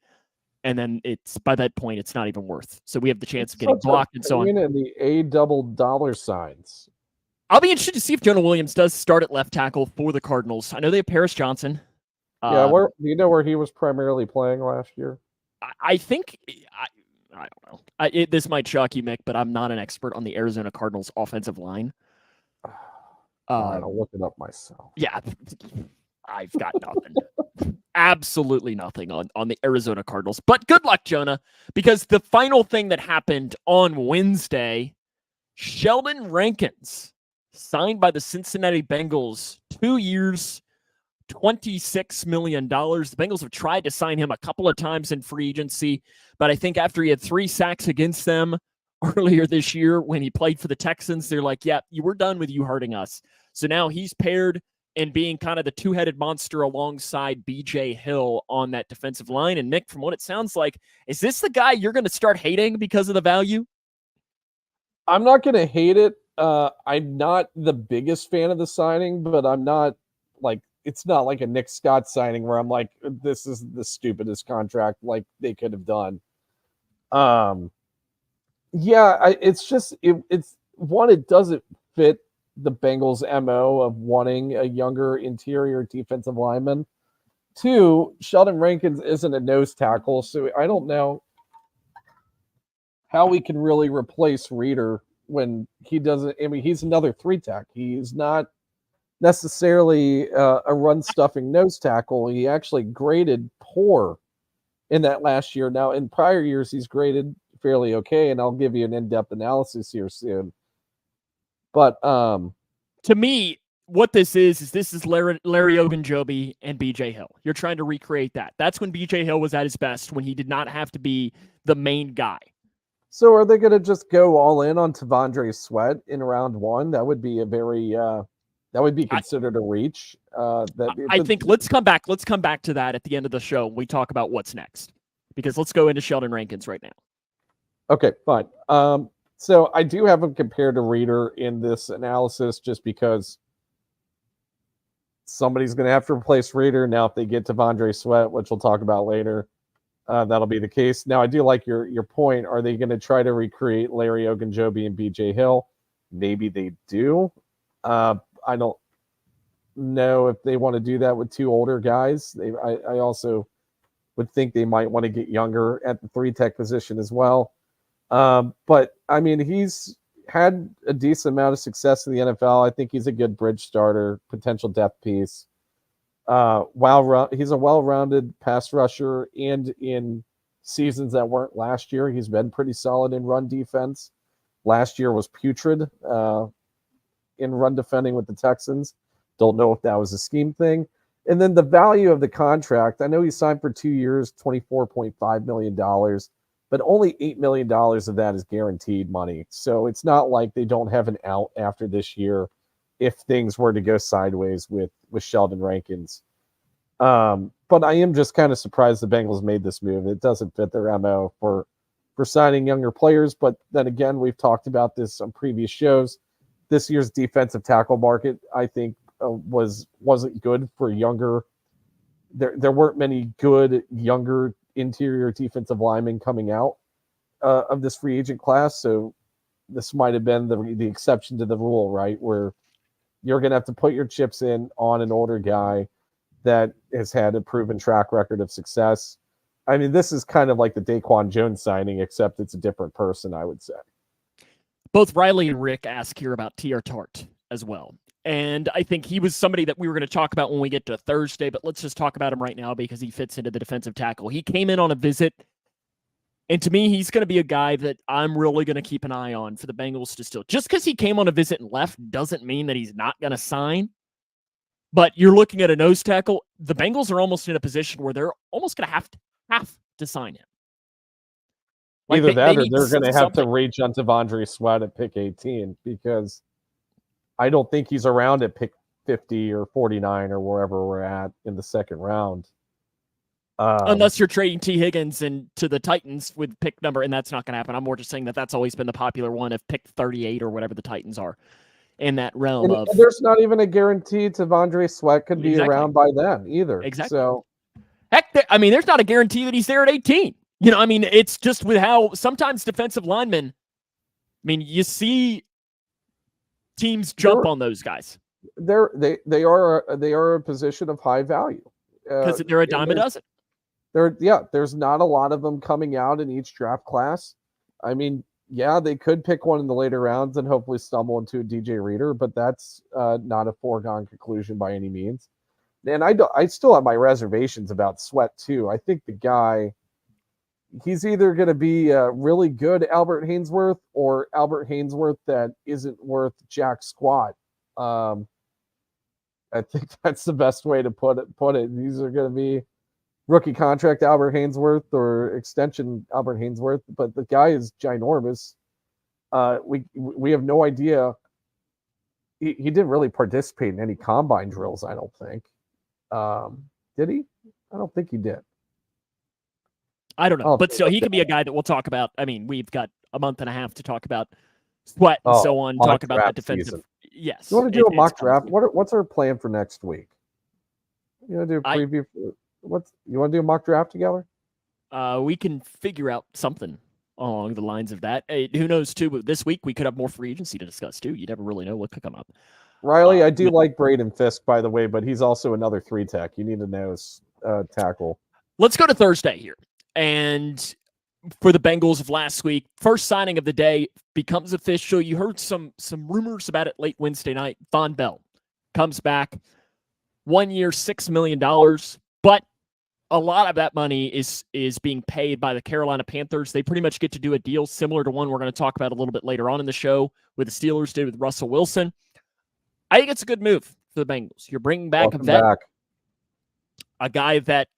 And then it's by that point, it's not even worth. So we have the chance of getting blocked and so on. And the A double dollar signs. I'll be interested to see if Jonah Williams does start at left tackle for the Cardinals. I know they have Paris Johnson. Yeah, do you know where he was primarily playing last year? I think I don't know. This might shock you, Mick, but I'm not an expert on the Arizona Cardinals offensive line. All right, I'll look it up myself. Yeah, I've got nothing. Absolutely nothing on the Arizona Cardinals. But good luck, Jonah, because the final thing that happened on Wednesday, Sheldon Rankins signed by the Cincinnati Bengals, 2 years, $26 million. The Bengals have tried to sign him a couple of times in free agency, but I think after he had 3 sacks against them earlier this year when he played for the Texans, they're like, yeah, we're done with you hurting us. So now he's paired and being kind of the two-headed monster alongside BJ Hill on that defensive line. And Mick, from what it sounds like, is this the guy you're going to start hating because of the value? I'm not going to hate it. I'm not the biggest fan of the signing, but I'm not like, it's not like a Nick Scott signing where I'm like, this is the stupidest contract like they could have done. It's just, it doesn't fit the Bengals MO of wanting a younger interior defensive lineman. 2, Sheldon Rankins isn't a nose tackle, so I don't know how we can really replace Reeder when he doesn't. I mean, he's another 3-tech. He's not necessarily a run-stuffing nose tackle. He actually graded poor in that last year. Now, in prior years, he's graded fairly okay, and I'll give you an in-depth analysis here soon. But to me, what this is Larry Ogunjobi and BJ Hill. You're trying to recreate that. That's when BJ Hill was at his best, when he did not have to be the main guy. So are they going to just go all in on T'Vondre Sweat in round 1? That would be a very that would be considered a reach. I think let's come back to that at the end of the show when we talk about what's next. Because let's go into Sheldon Rankins right now. Okay, fine. So I do have him compared to Reeder in this analysis just because somebody's going to have to replace Reeder. Now, if they get T'Vondre Sweat, which we'll talk about later, that'll be the case. Now, I do like your point. Are they going to try to recreate Larry Ogunjobi and BJ Hill? Maybe they do. I don't know if they want to do that with 2 older guys. I also would think they might want to get younger at the 3-tech position as well. But I mean, he's had a decent amount of success in the NFL. I think he's a good bridge starter, potential depth piece. He's a well-rounded pass rusher, and in seasons that weren't last year, he's been pretty solid in run defense. Last year was putrid in run defending with the Texans. Don't know if that was a scheme thing. And then the value of the contract, I know he signed for 2 years, $24.5 million, but only $8 million of that is guaranteed money. So it's not like they don't have an out after this year if things were to go sideways with Sheldon Rankins. But I am just kind of surprised the Bengals made this move. It doesn't fit their MO for signing younger players. But then again, we've talked about this on previous shows. This year's defensive tackle market, I think, wasn't good for younger. There weren't many good younger interior defensive linemen coming out of this free agent class. So this might have been the exception to the rule, right? Where you're going to have to put your chips in on an older guy that has had a proven track record of success. I mean, this is kind of like the Daquan Jones signing, except it's a different person, I would say. Both Riley and Rick ask here about T.R. Tart as well. And I think he was somebody that we were going to talk about when we get to Thursday, but let's just talk about him right now because he fits into the defensive tackle. He came in on a visit, and to me, he's going to be a guy that I'm really going to keep an eye on for the Bengals to still. Just because he came on a visit and left doesn't mean that he's not going to sign. But you're looking at a nose tackle. The Bengals are almost in a position where they're almost going to have to sign him. Like either that or they're going to have to reach on T'Vondre Sweat at pick 18 because I don't think he's around at pick 50 or 49 or wherever we're at in the second round. Unless you're trading T. Higgins and to the Titans with pick number, and that's not going to happen. I'm more just saying that that's always been the popular one of pick 38 or whatever the Titans are in that realm and of. There's not even a guarantee T'Vondre Sweat could be around by then either. Exactly. So, heck, I mean, there's not a guarantee that he's there at 18. You know, I mean, it's just with how sometimes defensive linemen, I mean, you see teams jump on those guys. They are a position of high value. Because they're a dime a dozen. There's not a lot of them coming out in each draft class. I mean, yeah, they could pick one in the later rounds and hopefully stumble into a DJ Reader, but that's not a foregone conclusion by any means. And I still have my reservations about Sweat too. I think the guy, he's either going to be a really good Albert Haynesworth or Albert Haynesworth that isn't worth jack squat. I think that's the best way to put it. These are going to be rookie contract Albert Haynesworth or extension Albert Haynesworth, but the guy is ginormous. We have no idea. He didn't really participate in any combine drills, I don't think. Did he? I don't think he did. I don't know, but still, he could be a guy that we'll talk about. I mean, we've got a month and a half to talk about Sweat and so on. Talk about that defensive. Season. Yes. You want to do a mock draft? What's our plan for next week? You want to do a preview? You want to do a mock draft together? We can figure out something along the lines of that. Who knows, too, but this week we could have more free agency to discuss, too. You never really know what could come up. Riley, I do like Braden Fisk, by the way, but he's also another 3-tech. You need a nose tackle. Let's go to Thursday here. And for the Bengals of last week, first signing of the day becomes official. You heard some rumors about it late Wednesday night. Von Bell comes back. 1 year, $6 million. But a lot of that money is being paid by the Carolina Panthers. They pretty much get to do a deal similar to one we're going to talk about a little bit later on in the show with the Steelers did with Russell Wilson. I think it's a good move for the Bengals. You're bringing back a vet, a guy that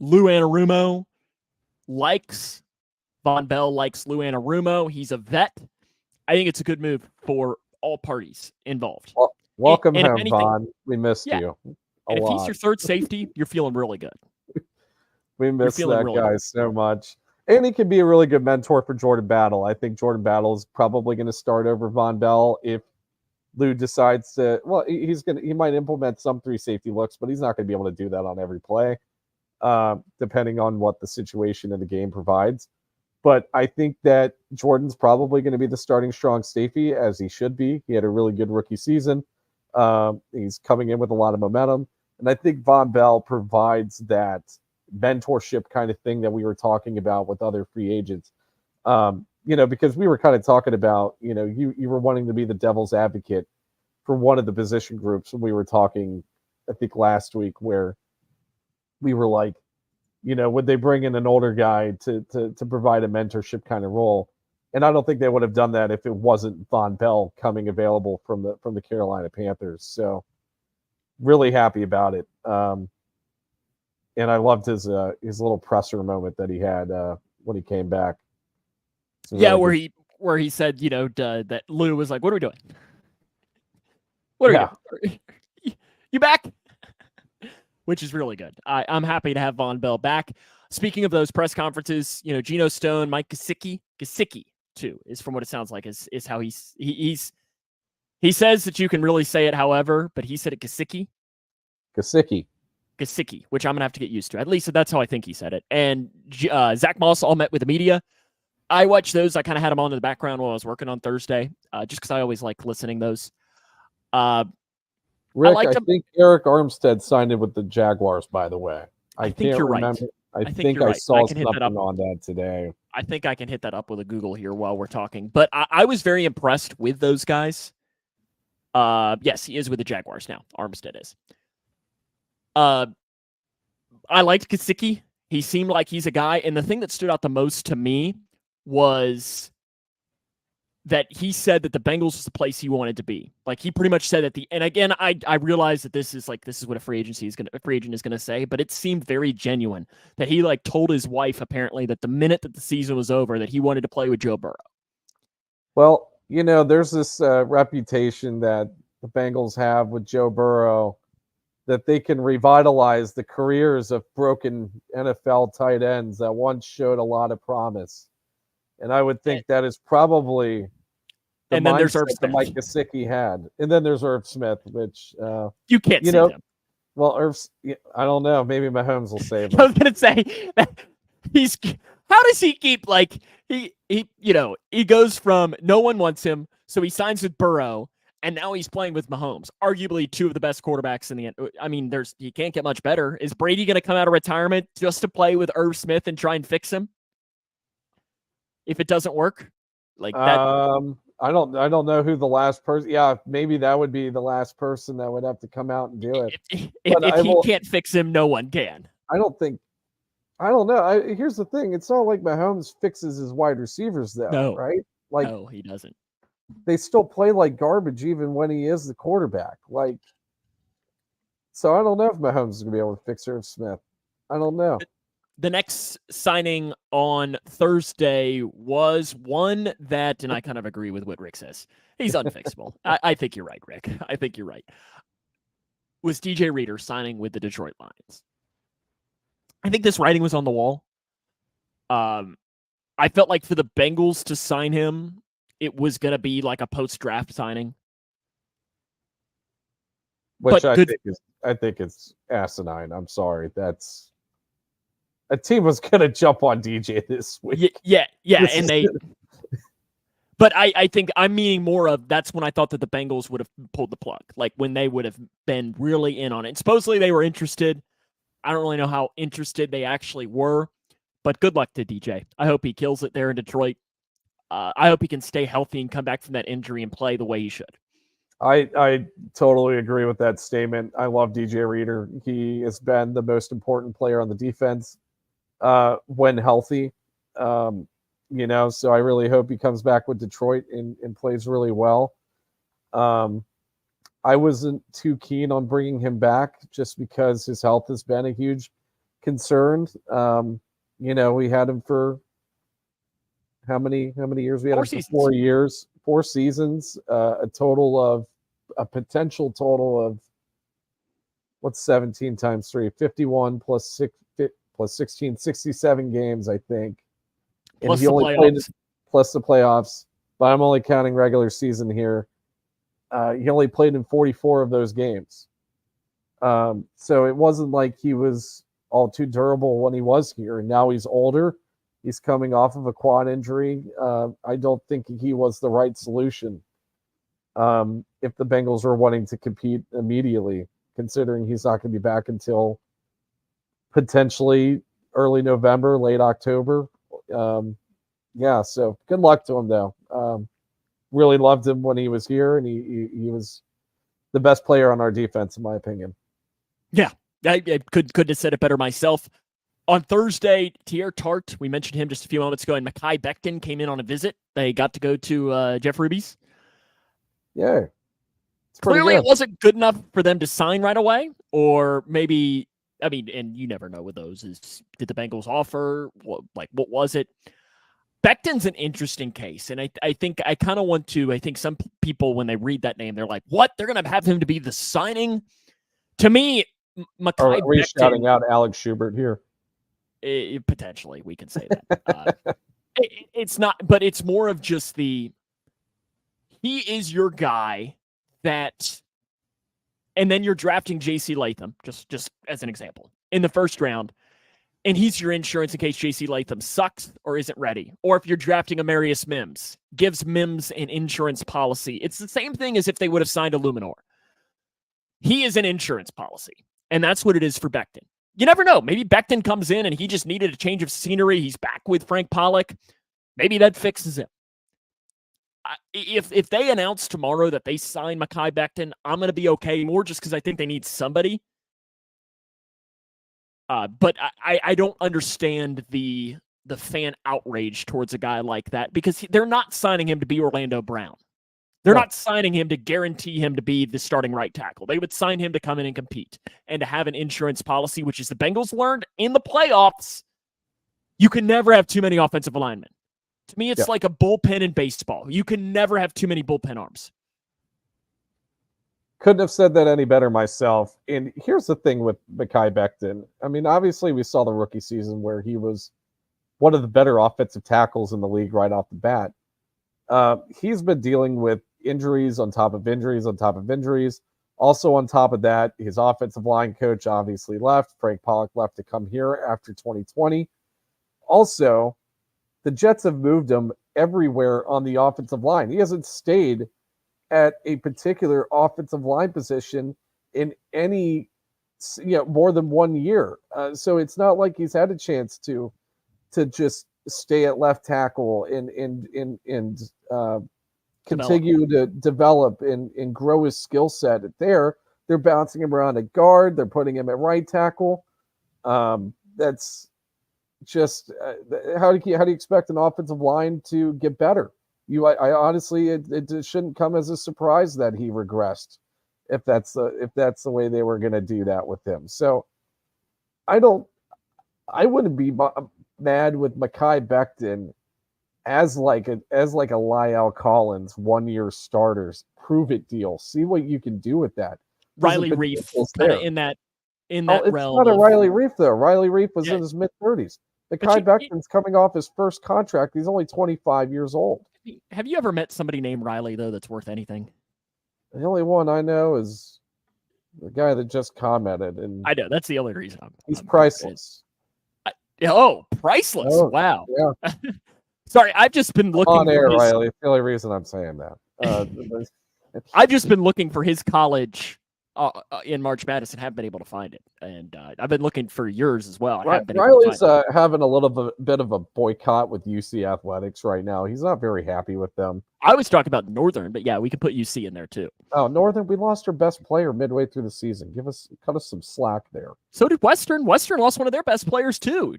Lou Anarumo likes. Von Bell likes Lou Anarumo. He's a vet. I think it's a good move for all parties involved. Well, welcome home, Von. We missed you. And if he's your third safety, you're feeling really good. We miss that really guy so much. And he could be a really good mentor for Jordan Battle. I think Jordan Battle is probably going to start over Von Bell if Lou decides to. Well, he might implement some 3 safety looks, but he's not going to be able to do that on every play, depending on what the situation in the game provides. But I think that Jordan's probably going to be the starting strong safety, as he should be. He had a really good rookie season. He's coming in with a lot of momentum. And I think Von Bell provides that mentorship kind of thing that we were talking about with other free agents. Because we were kind of talking about, you were wanting to be the devil's advocate for one of the position groups when we were talking, I think last week, where we were like, would they bring in an older guy to provide a mentorship kind of role? And I don't think they would have done that if it wasn't Von Bell coming available from the Carolina Panthers. So really happy about it. And I loved his little presser moment that he had when he came back. Really where he said, that Lou was like, "What are we doing? What are we doing? You back?" Which is really good. I'm happy to have Von Bell back. Speaking of those press conferences, Geno Stone, Mike Geisicki too, is from what it sounds like is how he says that you can really say it however, but he said it Geisicki, which I'm gonna have to get used to. At least that's how I think he said it. And Zach Moss all met with the media. I watched those. I kind of had them on in the background while I was working on Thursday, just because I always like listening those. Rick, I think Eric Armstead signed in with the Jaguars, by the way. I think you're right. I think I saw something on that today. I think I can hit that up with a Google here while we're talking. But I was very impressed with those guys. Yes, he is with the Jaguars now. Armstead is. I liked Geisicki. He seemed like he's a guy. And the thing that stood out the most to me was that he said that the Bengals was the place he wanted to be. Like he pretty much said that and again, I realize that this is what a free agent is going to say, but it seemed very genuine that he told his wife apparently that the minute that the season was over that he wanted to play with Joe Burrow. Well, there's this reputation that the Bengals have with Joe Burrow, that they can revitalize the careers of broken NFL tight ends that once showed a lot of promise. And I would think that is probably the and then there's Irv mindset that Mike Smith. Gesicki had. And then there's Irv Smith, which You can't you save know, him. well, Irv's, I don't know. Maybe Mahomes will save him. I was gonna say that he's. How does he keep like he he goes from no one wants him, so he signs with Burrow, and now he's playing with Mahomes, arguably two of the best quarterbacks in the end. I mean, he can't get much better. Is Brady going to come out of retirement just to play with Irv Smith and try and fix him if it doesn't work? Like that. I don't know who the last person. Yeah, maybe that would be the last person that would have to come out and do it. If he can't fix him, no one can. I don't know. Here's the thing. It's not like Mahomes fixes his wide receivers, though, No. right? Like, no, he doesn't. They still play like garbage even when he is the quarterback. Like, so I don't know if Mahomes is going to be able to fix Irv Smith. I don't know. The next signing on Thursday was one that, and I kind of agree with what Rick says. He's unfixable. I think you're right, Rick. I think you're right. Was DJ Reader signing with the Detroit Lions? I think this writing was on the wall. I felt like for the Bengals to sign him, it was going to be like a post-draft signing. Which I think it's asinine. I'm sorry. That's a team was going to jump on DJ this week. Yeah, and they. But I think I'm meaning more of that's when I thought that the Bengals would have pulled the plug, like when they would have been really in on it. And supposedly they were interested. I don't really know how interested they actually were, but good luck to DJ. I hope he kills it there in Detroit. I hope he can stay healthy and come back from that injury and play the way he should. I totally agree with that statement. I love DJ Reader. He has been the most important player on the defense when healthy. So I really hope he comes back with Detroit and plays really well. I wasn't too keen on bringing him back just because his health has been a huge concern. We had him for how many years? We had him for 4 years, 4 seasons, a potential total of what's 17 times 3, 51 plus 6 plus 16, 67 games, I think. And plus he only played plus the playoffs, but I'm only counting regular season here. He only played in 44 of those games. So it wasn't like he was all too durable when he was here. And now he's older. He's coming off of a quad injury. I don't think he was the right solution if the Bengals were wanting to compete immediately, considering he's not going to be back until potentially early November, late October. So good luck to him, though. Really loved him when he was here, and he was the best player on our defense, in my opinion. Yeah, I couldn't have said it better myself. On Thursday, Tier Tart, we mentioned him just a few moments ago, and Mekhi Becton came in on a visit. They got to go to Jeff Ruby's. Yeah. Clearly, it wasn't good enough for them to sign right away, or maybe, and you never know with those. Did the Bengals offer? What was it? Becton's an interesting case, and I think I kind of want to. I think some people, when they read that name, they're like, "What? They're going to have him to be the signing?" To me, Mekhi Are we Becton, shouting out Alex Schubert here? Potentially, we can say that. It's not, but it's more of just he is your guy that, and then you're drafting J.C. Latham, just as an example, in the first round. And he's your insurance in case J.C. Latham sucks or isn't ready. Or if you're drafting Amarius Mims, gives Mims an insurance policy. It's the same thing as if they would have signed a Luminor. He is an insurance policy. And that's what it is for Becton. You never know. Maybe Becton comes in and he just needed a change of scenery. He's back with Frank Pollock. Maybe that fixes him. If they announce tomorrow that they sign Mekhi Becton, I'm going to be okay, more just because I think they need somebody. But I don't understand the fan outrage towards a guy like that, because they're not signing him to be Orlando Brown. They're not signing him to guarantee him to be the starting right tackle. They would sign him to come in and compete and to have an insurance policy, which is the Bengals learned in the playoffs. You can never have too many offensive linemen. To me, it's like a bullpen in baseball. You can never have too many bullpen arms. Couldn't have said that any better myself. And here's the thing with Mekhi Becton. I mean, obviously, we saw the rookie season where he was one of the better offensive tackles in the league right off the bat. He's been dealing with injuries on top of injuries on top of injuries. Also, on top of that, his offensive line coach obviously left. Frank Pollock left to come here after 2020. Also, the Jets have moved him everywhere on the offensive line. He hasn't stayed at a particular offensive line position in any, more than 1 year. So it's not like he's had a chance to just stay at left tackle and continue to develop and grow his skill set there. They're bouncing him around at guard. They're putting him at right tackle. That's just how do you expect an offensive line to get better? I honestly, it shouldn't come as a surprise that he regressed if that's the way they were going to do that with him. So I wouldn't be mad with Mekhi Becton as like a La'el Collins 1 year starters prove it deal. See what you can do with that. Riley Reef kind of in that it's realm. Not a Riley Reef though. Riley Reef was in his mid-30s. Mekhi Becton's coming off his first contract. He's only 25 years old. Have you ever met somebody named Riley though that's worth anything? The only one I know is the guy that just commented, and I know that's the only reason he's priceless. Priceless! Oh, wow. Yeah. Sorry, I've just been looking on air, for Riley. It's the only reason I'm saying that. I've just been looking for his college in March Madness and haven't been able to find it. And I've been looking for yours as well. Riley's having a little bit of a boycott with UC Athletics right now. He's not very happy with them. I was talking about Northern, but yeah, we could put UC in there too. Oh, Northern, we lost our best player midway through the season. Cut us some slack there. So did Western. Western lost one of their best players too.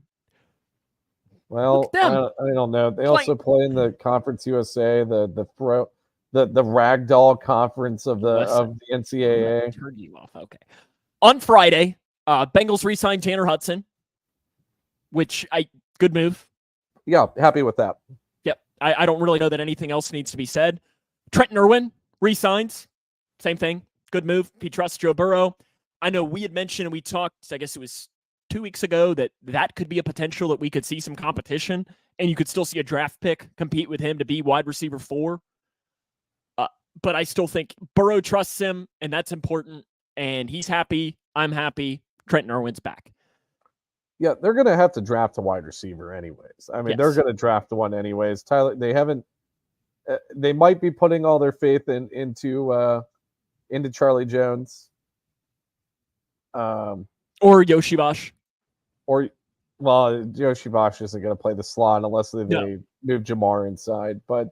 Well, I don't know. They also play in the Conference USA, the ragdoll conference of the NCAA. Turn you off. Okay. On Friday, Bengals re-signed Tanner Hudson, which good move. Yeah, happy with that. Yep. I don't really know that anything else needs to be said. Trenton Irwin re-signs. Same thing. Good move. He trusts Joe Burrow. I know we had mentioned and we talked, I guess it was 2 weeks ago, that could be a potential that we could see some competition and you could still see a draft pick compete with him to be wide receiver 4. But I still think Burrow trusts him, and that's important. And he's happy. I'm happy. Trenton Irwin's back. Yeah, they're going to have to draft a wide receiver anyways. I mean, They're going to draft one anyways. Tyler, they haven't. They might be putting all their faith into Charlie Jones, or Yoshi Bosch, Yoshi Bosch isn't going to play the slot unless they move Jamar inside. But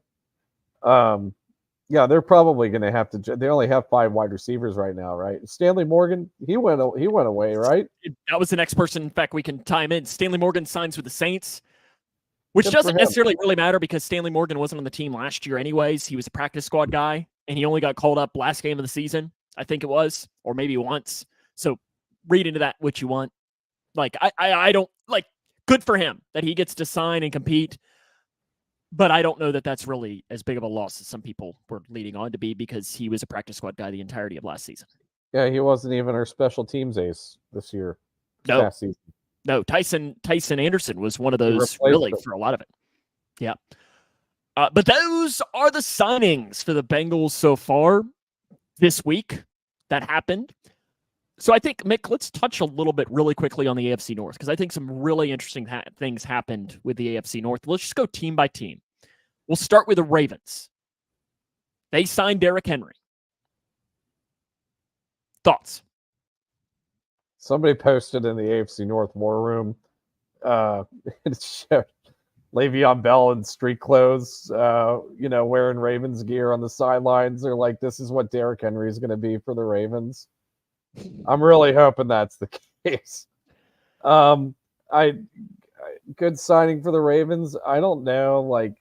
yeah, they're probably going to have to. They only have 5 wide receivers right now, right? Stanley Morgan, he went away, right? That was the next person. In fact, we can time in. Stanley Morgan signs with the Saints, which doesn't necessarily really matter because Stanley Morgan wasn't on the team last year anyways. He was a practice squad guy, and he only got called up last game of the season, I think it was, or maybe once. So read into that what you want. Like, I don't, like, good for him that he gets to sign and compete. But I don't know that that's really as big of a loss as some people were leading on to be because he was a practice squad guy the entirety of last season. Yeah, he wasn't even our special teams ace this year. Past season. No, Tyson Anderson was one of those really for a lot of it. Yeah. But those are the signings for the Bengals so far this week that happened. So I think, Mick, let's touch a little bit really quickly on the AFC North because I think some really interesting things happened with the AFC North. Let's just go team by team. We'll start with the Ravens. They signed Derrick Henry. Thoughts? Somebody posted in the AFC North War Room, it showed Le'Veon Bell in street clothes, wearing Ravens gear on the sidelines. They're like, this is what Derrick Henry is going to be for the Ravens. I'm really hoping that's the case. Good signing for the Ravens. I don't know, like,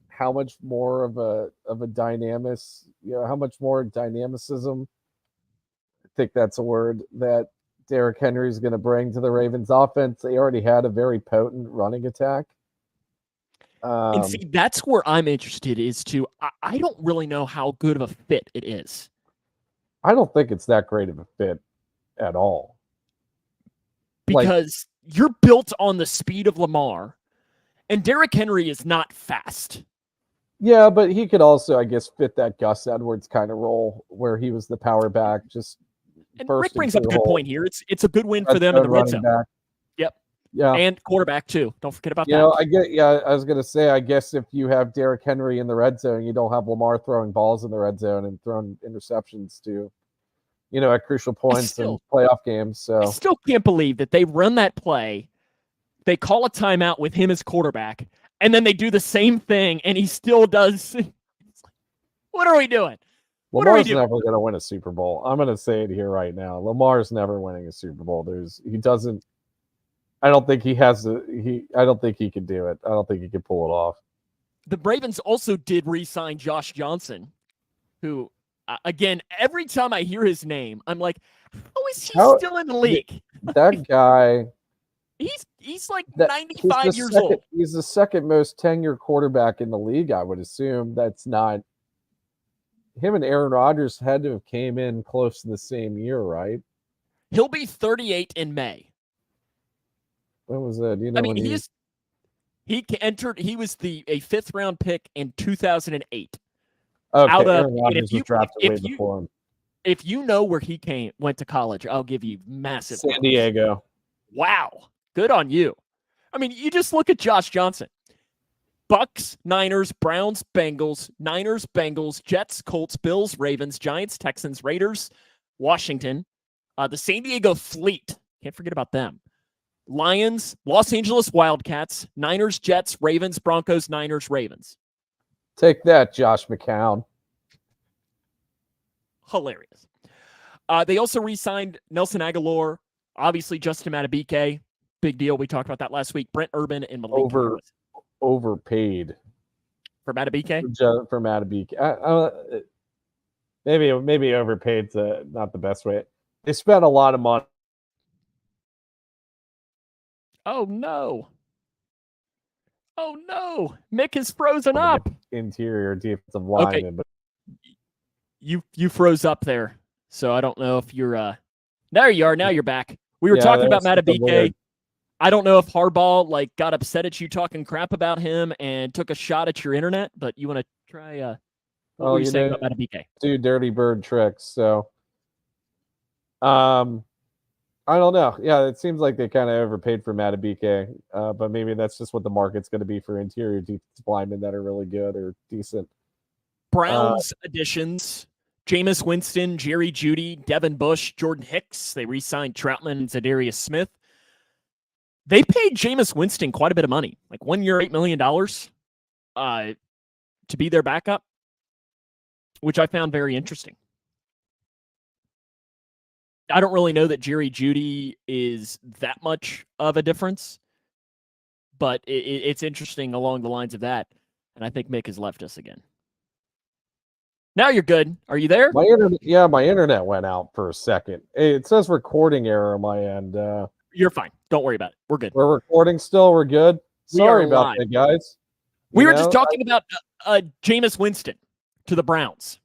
how much more of a how much more dynamicism, I think that's a word, that Derrick Henry is going to bring to the Ravens offense. They already had a very potent running attack. And see, that's where I'm interested I don't really know how good of a fit it is. I don't think it's that great of a fit at all. Because you're built on the speed of Lamar, and Derrick Henry is not fast. Yeah, but he could also, I guess, fit that Gus Edwards kind of role where he was the power back, just And Rick bursting brings up a through good point here. It's a good win for them in the red zone. back. Yep. Yeah. And quarterback too. Don't forget about that. You know, I was gonna say, I guess if you have Derrick Henry in the red zone, you don't have Lamar throwing balls in the red zone and throwing interceptions to, at crucial points in playoff games. So I still can't believe that they run that play. They call a timeout with him as quarterback, and then they do the same thing, and he still does. What are we doing? Lamar's never going to win a Super Bowl. I'm going to say it here right now. Lamar's never winning a Super Bowl. He doesn't. I don't think he has I don't think he can do it. I don't think he can pull it off. The Ravens also did re-sign Josh Johnson, who, again, every time I hear his name, I'm like, how is he still in the league? That guy. He's like 95 years old. He's the second most tenured quarterback in the league, I would assume. That's not him, and Aaron Rodgers had to have came in close to the same year, right? He'll be 38 in May. When was that? I mean, he was a fifth round pick in 2008. Okay, Aaron Rodgers was drafted way before him. If you know where he went to college, I'll give you massive. San Diego. Wow. Good on you. I mean, you just look at Josh Johnson. Bucks, Niners, Browns, Bengals, Niners, Bengals, Jets, Colts, Bills, Ravens, Giants, Texans, Raiders, Washington, the San Diego Fleet. Can't forget about them. Lions, Los Angeles Wildcats, Niners, Jets, Ravens, Broncos, Niners, Ravens. Take that, Josh McCown. Hilarious. They also re-signed Nelson Aguilar, obviously Justin Madubuike. Big deal. We talked about that last week. Brent Urban and Malik. Overpaid for Madubuike. For Madubuike, maybe overpaid's not the best way. They spent a lot of money. Oh no! Mick is frozen up. Interior defensive lineman, okay. But you froze up there, so I don't know if you're. There you are. Now you're back. We were talking about Madubuike. I don't know if Harbaugh got upset at you talking crap about him and took a shot at your internet, but you want to try what were you saying about Madubuike? Do dirty bird tricks. So I don't know. Yeah, it seems like they kind of overpaid for Madubuike, but maybe that's just what the market's going to be for interior defensive linemen that are really good or decent. Browns additions: Jameis Winston, Jerry Jeudy, Devin Bush, Jordan Hicks. They re-signed Troutman and Zadarius Smith. They paid Jameis Winston quite a bit of money, like 1 year, $8 million, to be their backup, which I found very interesting. I don't really know that Jerry Jeudy is that much of a difference, but it's interesting along the lines of that, and I think Mick has left us again. Now you're good. Are you there? My internet went out for a second. It says recording error on my end. You're fine. Don't worry about it. We're good. We're recording still. We're good. Sorry about that, guys. We were just talking about Jameis Winston to the Browns.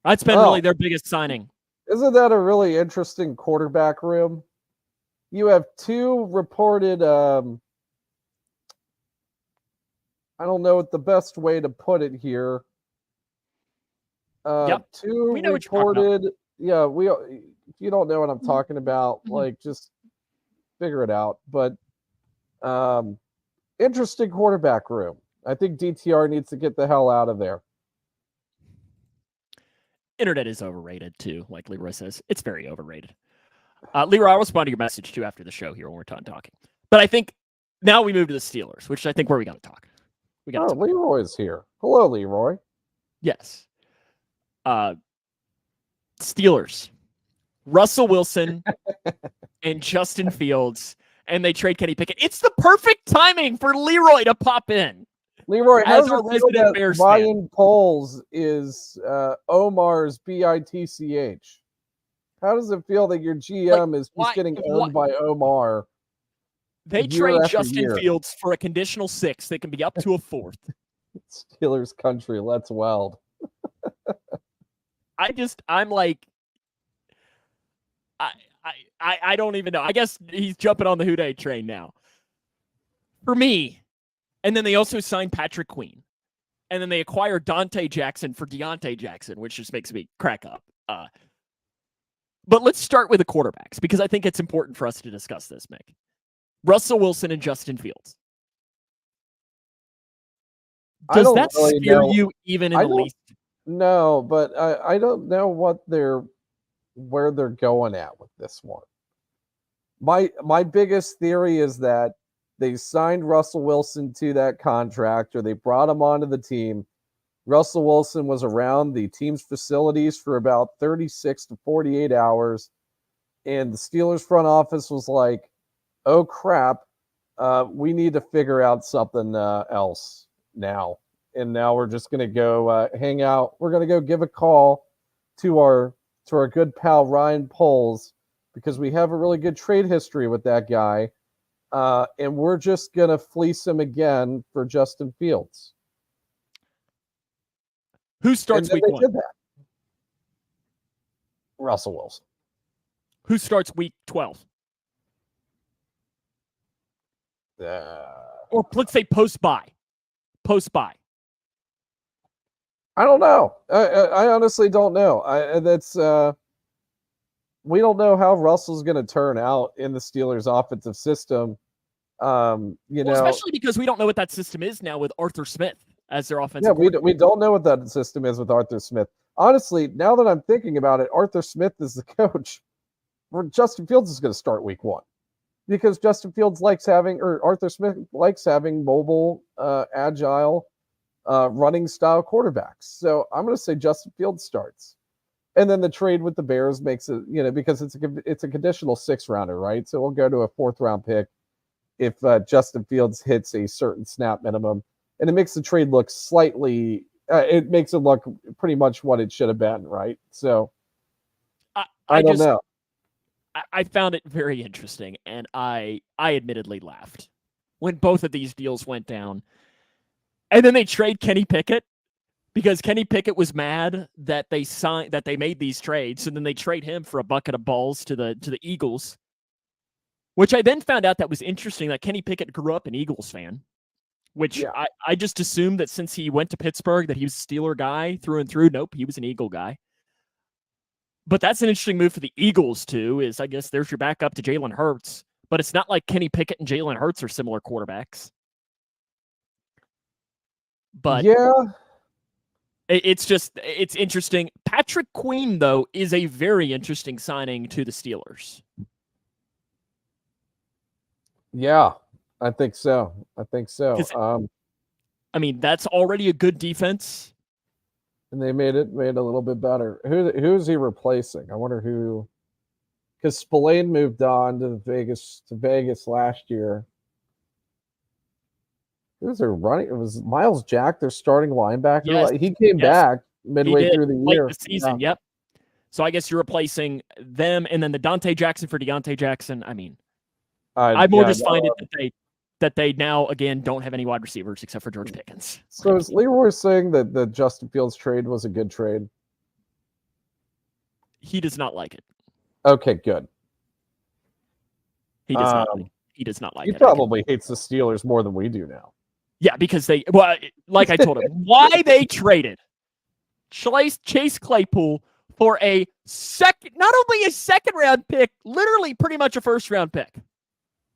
That's been really their biggest signing. Isn't that a really interesting quarterback room? You have two reported, I don't know what the best way to put it here. Two reported, if you don't know what I'm talking about, just figure it out. But interesting quarterback room. I think DTR needs to get the hell out of there. Internet is overrated too, like Leroy says. It's very overrated. Leroy, I'll respond to your message too after the show here when we're done talking. But I think now we move to the Steelers, which I think where we got to talk. Leroy's here. Hello, Leroy. Yes. Steelers. Russell Wilson and Justin Fields, and they trade Kenny Pickett. It's the perfect timing for Leroy to pop in. Leroy, as our resident Bears fan. Ryan Poles is Omar's BITCH. How does it feel that your GM is getting owned by Omar? They trade Justin Fields for a conditional 6. They can be up to a 4th. Steelers country, let's weld. I'm like, I don't even know. I guess he's jumping on the Houday train now. For me, and then they also signed Patrick Queen. And then they acquired Dante Jackson for Deontay Jackson, which just makes me crack up. But let's start with the quarterbacks, because I think it's important for us to discuss this, Mick. Russell Wilson and Justin Fields. Does that really scare know. you even in the least? No, but I don't know where they're going at with this one. My biggest theory is that they signed Russell Wilson to that contract, or they brought him onto the team. Russell Wilson was around the team's facilities for about 36 to 48 hours, and the Steelers front office was like, oh crap, we need to figure out something else now. And now we're just going to go hang out. We're going to go give a call to our good pal Ryan Poles, because we have a really good trade history with that guy. And we're just going to fleece him again for Justin Fields. Who starts week 1? Did that. Russell Wilson. Who starts week 12? Or let's say post-bye. Post-bye. I don't know. I honestly don't know. We don't know how Russell's going to turn out in the Steelers' offensive system. Especially because we don't know what that system is now with Arthur Smith as their offensive. Yeah, we don't know what that system is with Arthur Smith. Honestly, now that I'm thinking about it, Arthur Smith is the coach. Justin Fields is going to start week 1, because Justin Fields Arthur Smith likes having mobile, agile, running style quarterbacks. So I'm going to say Justin Fields starts. And then the trade with the Bears makes it, because it's a conditional 6th rounder, right? So we'll go to a 4th round pick if Justin Fields hits a certain snap minimum. And it makes the trade look slightly, it makes it look pretty much what it should have been, right? So I don't know. I found it very interesting, and I admittedly laughed when both of these deals went down. And then they trade Kenny Pickett, because Kenny Pickett was mad that they made these trades, and then they trade him for a bucket of balls to the Eagles, which I then found out that was interesting, that Kenny Pickett grew up an Eagles fan, which I just assumed that since he went to Pittsburgh that he was a Steeler guy through and through. Nope, he was an Eagle guy. But that's an interesting move for the Eagles too, is I guess there's your backup to Jalen Hurts, but it's not like Kenny Pickett and Jalen Hurts are similar quarterbacks. But yeah, it's interesting. Patrick Queen, though, is a very interesting signing to the Steelers. Yeah, I think so. I mean, that's already a good defense. And they made it a little bit better. Who's he replacing? I wonder who, because Spillane moved on to Vegas last year. Who's their running? It was Miles Jack, their starting linebacker. Yes. He came back midway through the year. The season, Yep. So I guess you're replacing them, and then the Dante Jackson for Deontay Jackson. I mean, I just find it that they now again don't have any wide receivers except for George Pickens. So is Leroy saying that the Justin Fields trade was a good trade? He does not like it. Okay, good. He does not. He does not like it. He probably hates the Steelers more than we do now. Yeah, because like I told him, why they traded Chase Claypool for not only a 2nd round pick, literally pretty much a 1st round pick.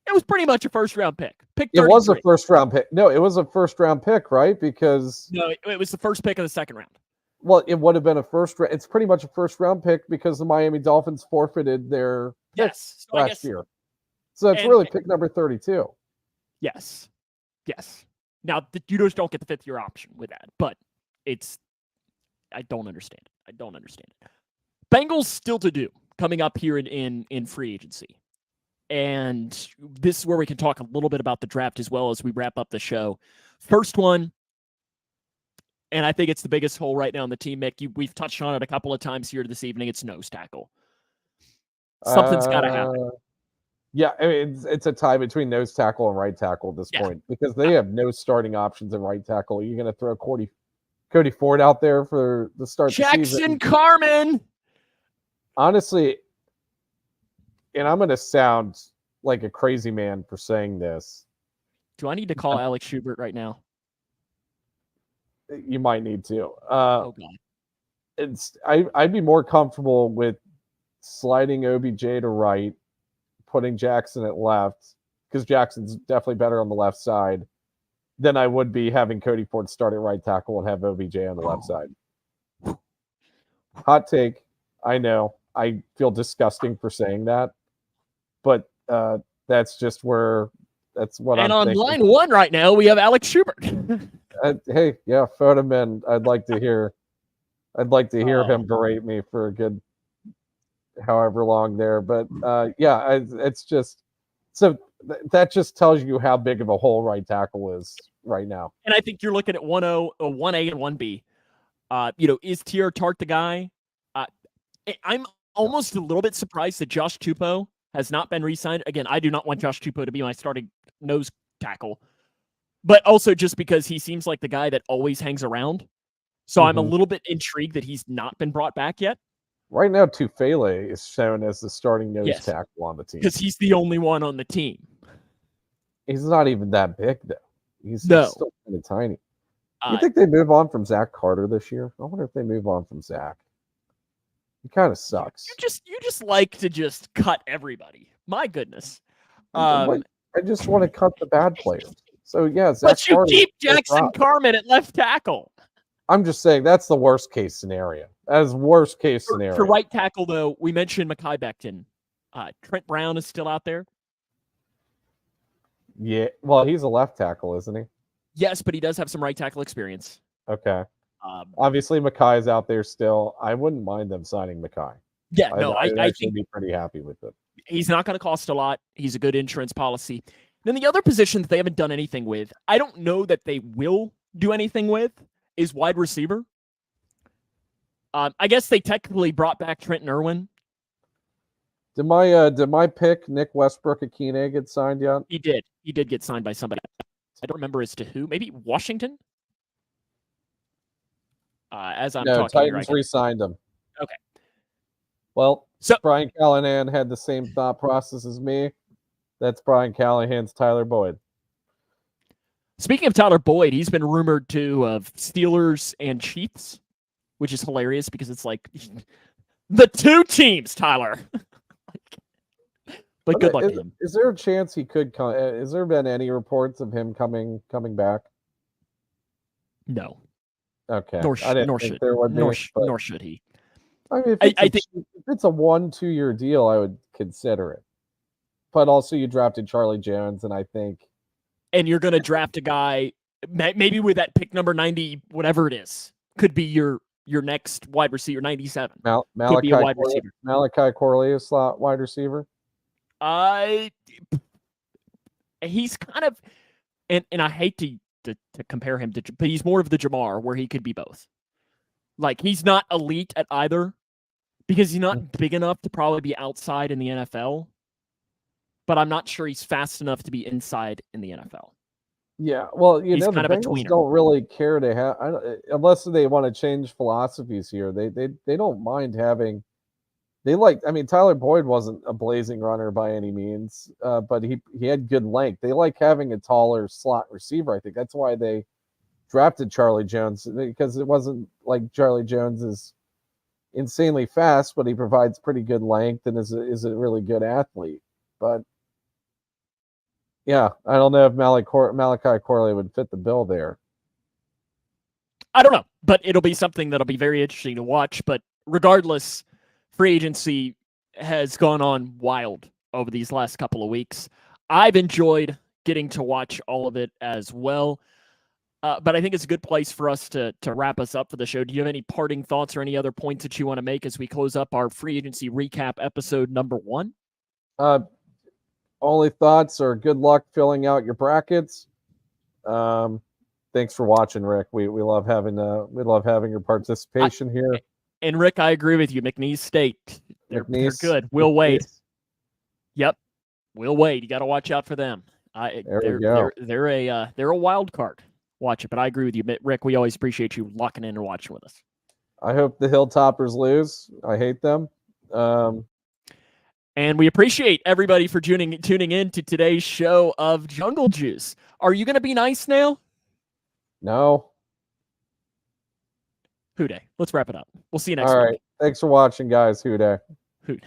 It was pretty much a 1st round pick. It was a 1st round pick. No, it was a 1st round pick, right? Because no, it was the 1st pick of the 2nd round. Well, it would have been a 1st round. It's pretty much a 1st round pick because the Miami Dolphins forfeited their picks last year. So it's really pick number 32. Yes. Now, you just don't get the 5th year option with that, but I don't understand it. Bengals still to do coming up here in free agency. And this is where we can talk a little bit about the draft as well as we wrap up the show. First one, and I think it's the biggest hole right now in the team, Mick. We've touched on it a couple of times here this evening. It's nose tackle. Something's got to happen. Yeah, I mean, it's a tie between nose tackle and right tackle at this point because they have no starting options in right tackle. You're going to throw Cody Ford out there for the start of the season. Jackson Carman. Honestly, and I'm going to sound like a crazy man for saying this. Do I need to call Alex Schubert right now? You might need to. Oh God. I'd be more comfortable with sliding OBJ to right, putting Jackson at left, because Jackson's definitely better on the left side, than I would be having Cody Ford start at right tackle and have OBJ on the left side. Hot take. I know. I feel disgusting for saying that, but that's just where that's what and I'm on thinking. line one right now, we have Alex Schubert. Hey, yeah, phone him in. I'd like to hear him berate me for a good however long there. But yeah, it's just so that just tells you how big of a hole right tackle is right now. And I think you're looking at 1-0, 1A, and 1B. Is T.R. Tart the guy? I'm almost a little bit surprised that Josh Tupou has not been re-signed. Again, I do not want Josh Tupou to be my starting nose tackle, but also just because he seems like the guy that always hangs around. So I'm a little bit intrigued that he's not been brought back yet. Right now, Tufele is shown as the starting nose tackle on the team. Because he's the only one on the team. He's not even that big, though. He's still kind of tiny. You think they move on from Zach Carter this year? I wonder if they move on from Zach. He kind of sucks. You just like to just cut everybody. My goodness. I just want to cut the bad players. So yeah, Zach but you Carter, keep Jackson Carman at left tackle. I'm just saying that's the worst case scenario. That is worst case scenario. For right tackle, though, we mentioned Mekhi Becton. Trent Brown is still out there. Yeah, well, he's a left tackle, isn't he? Yes, but he does have some right tackle experience. Okay. Obviously, Mekhi is out there still. I wouldn't mind them signing Mekhi. Yeah, I'd I actually think be pretty happy with it. He's not going to cost a lot. He's a good insurance policy. Then the other position that they haven't done anything with, I don't know that they will do anything with, is wide receiver. I guess they technically brought back Trenton Irwin. Did my pick Nick Westbrook-Akine get signed yet? He did. He did get signed by somebody. I don't remember as to who. Maybe Washington. As I'm talking Titans here, re-signed him. Okay. Well, so Brian Callahan had the same thought process as me. That's Brian Callahan's Tyler Boyd. Speaking of Tyler Boyd, he's been rumored to of Steelers and Chiefs, which is hilarious because it's like the two teams, Tyler. But good luck to him. Is there a chance he could come? Has there been any reports of him coming back? No. Okay. Nor should he. I mean, if it's a 1-2 year deal, I would consider it. But also, you drafted Charlie Jones, and I think. And you're going to draft a guy, maybe with that pick number 90, whatever it is, could be your next wide receiver, 97. Could be a wide receiver. Malachi Corley is slot wide receiver. He's kind of, and I hate to compare him to, but he's more of the Jamar where he could be both. Like he's not elite at either because he's not big enough to probably be outside in the NFL, but I'm not sure he's fast enough to be inside in the NFL. Yeah, well, the Bengals tweener. Don't really care to have, unless they want to change philosophies here. They don't mind having. Tyler Boyd wasn't a blazing runner by any means, but he had good length. They like having a taller slot receiver. I think that's why they drafted Charlie Jones, because it wasn't like Charlie Jones is insanely fast, but he provides pretty good length and is a really good athlete. But yeah, I don't know if Malachi Corley would fit the bill there. I don't know, but it'll be something that'll be very interesting to watch. But regardless, free agency has gone on wild over these last couple of weeks. I've enjoyed getting to watch all of it as well. But I think it's a good place for us to wrap us up for the show. Do you have any parting thoughts or any other points that you want to make as we close up our free agency recap episode number 1? Only thoughts are good luck filling out your brackets. Thanks for watching, Rick. We love having your participation here. And Rick, I agree with you. McNeese State, they're good. We'll wait. Yep, we'll wait. You got to watch out for them. They're a wild card. watch it. But I agree with you, Rick. We always appreciate you locking in and watching with us. I hope the Hilltoppers lose. I hate them. And we appreciate everybody for tuning in to today's show of Jungle Juice. Are you going to be nice now? No. Who day? Let's wrap it up. We'll see you next week. All week. right. Thanks for watching, guys. Who day? Who day?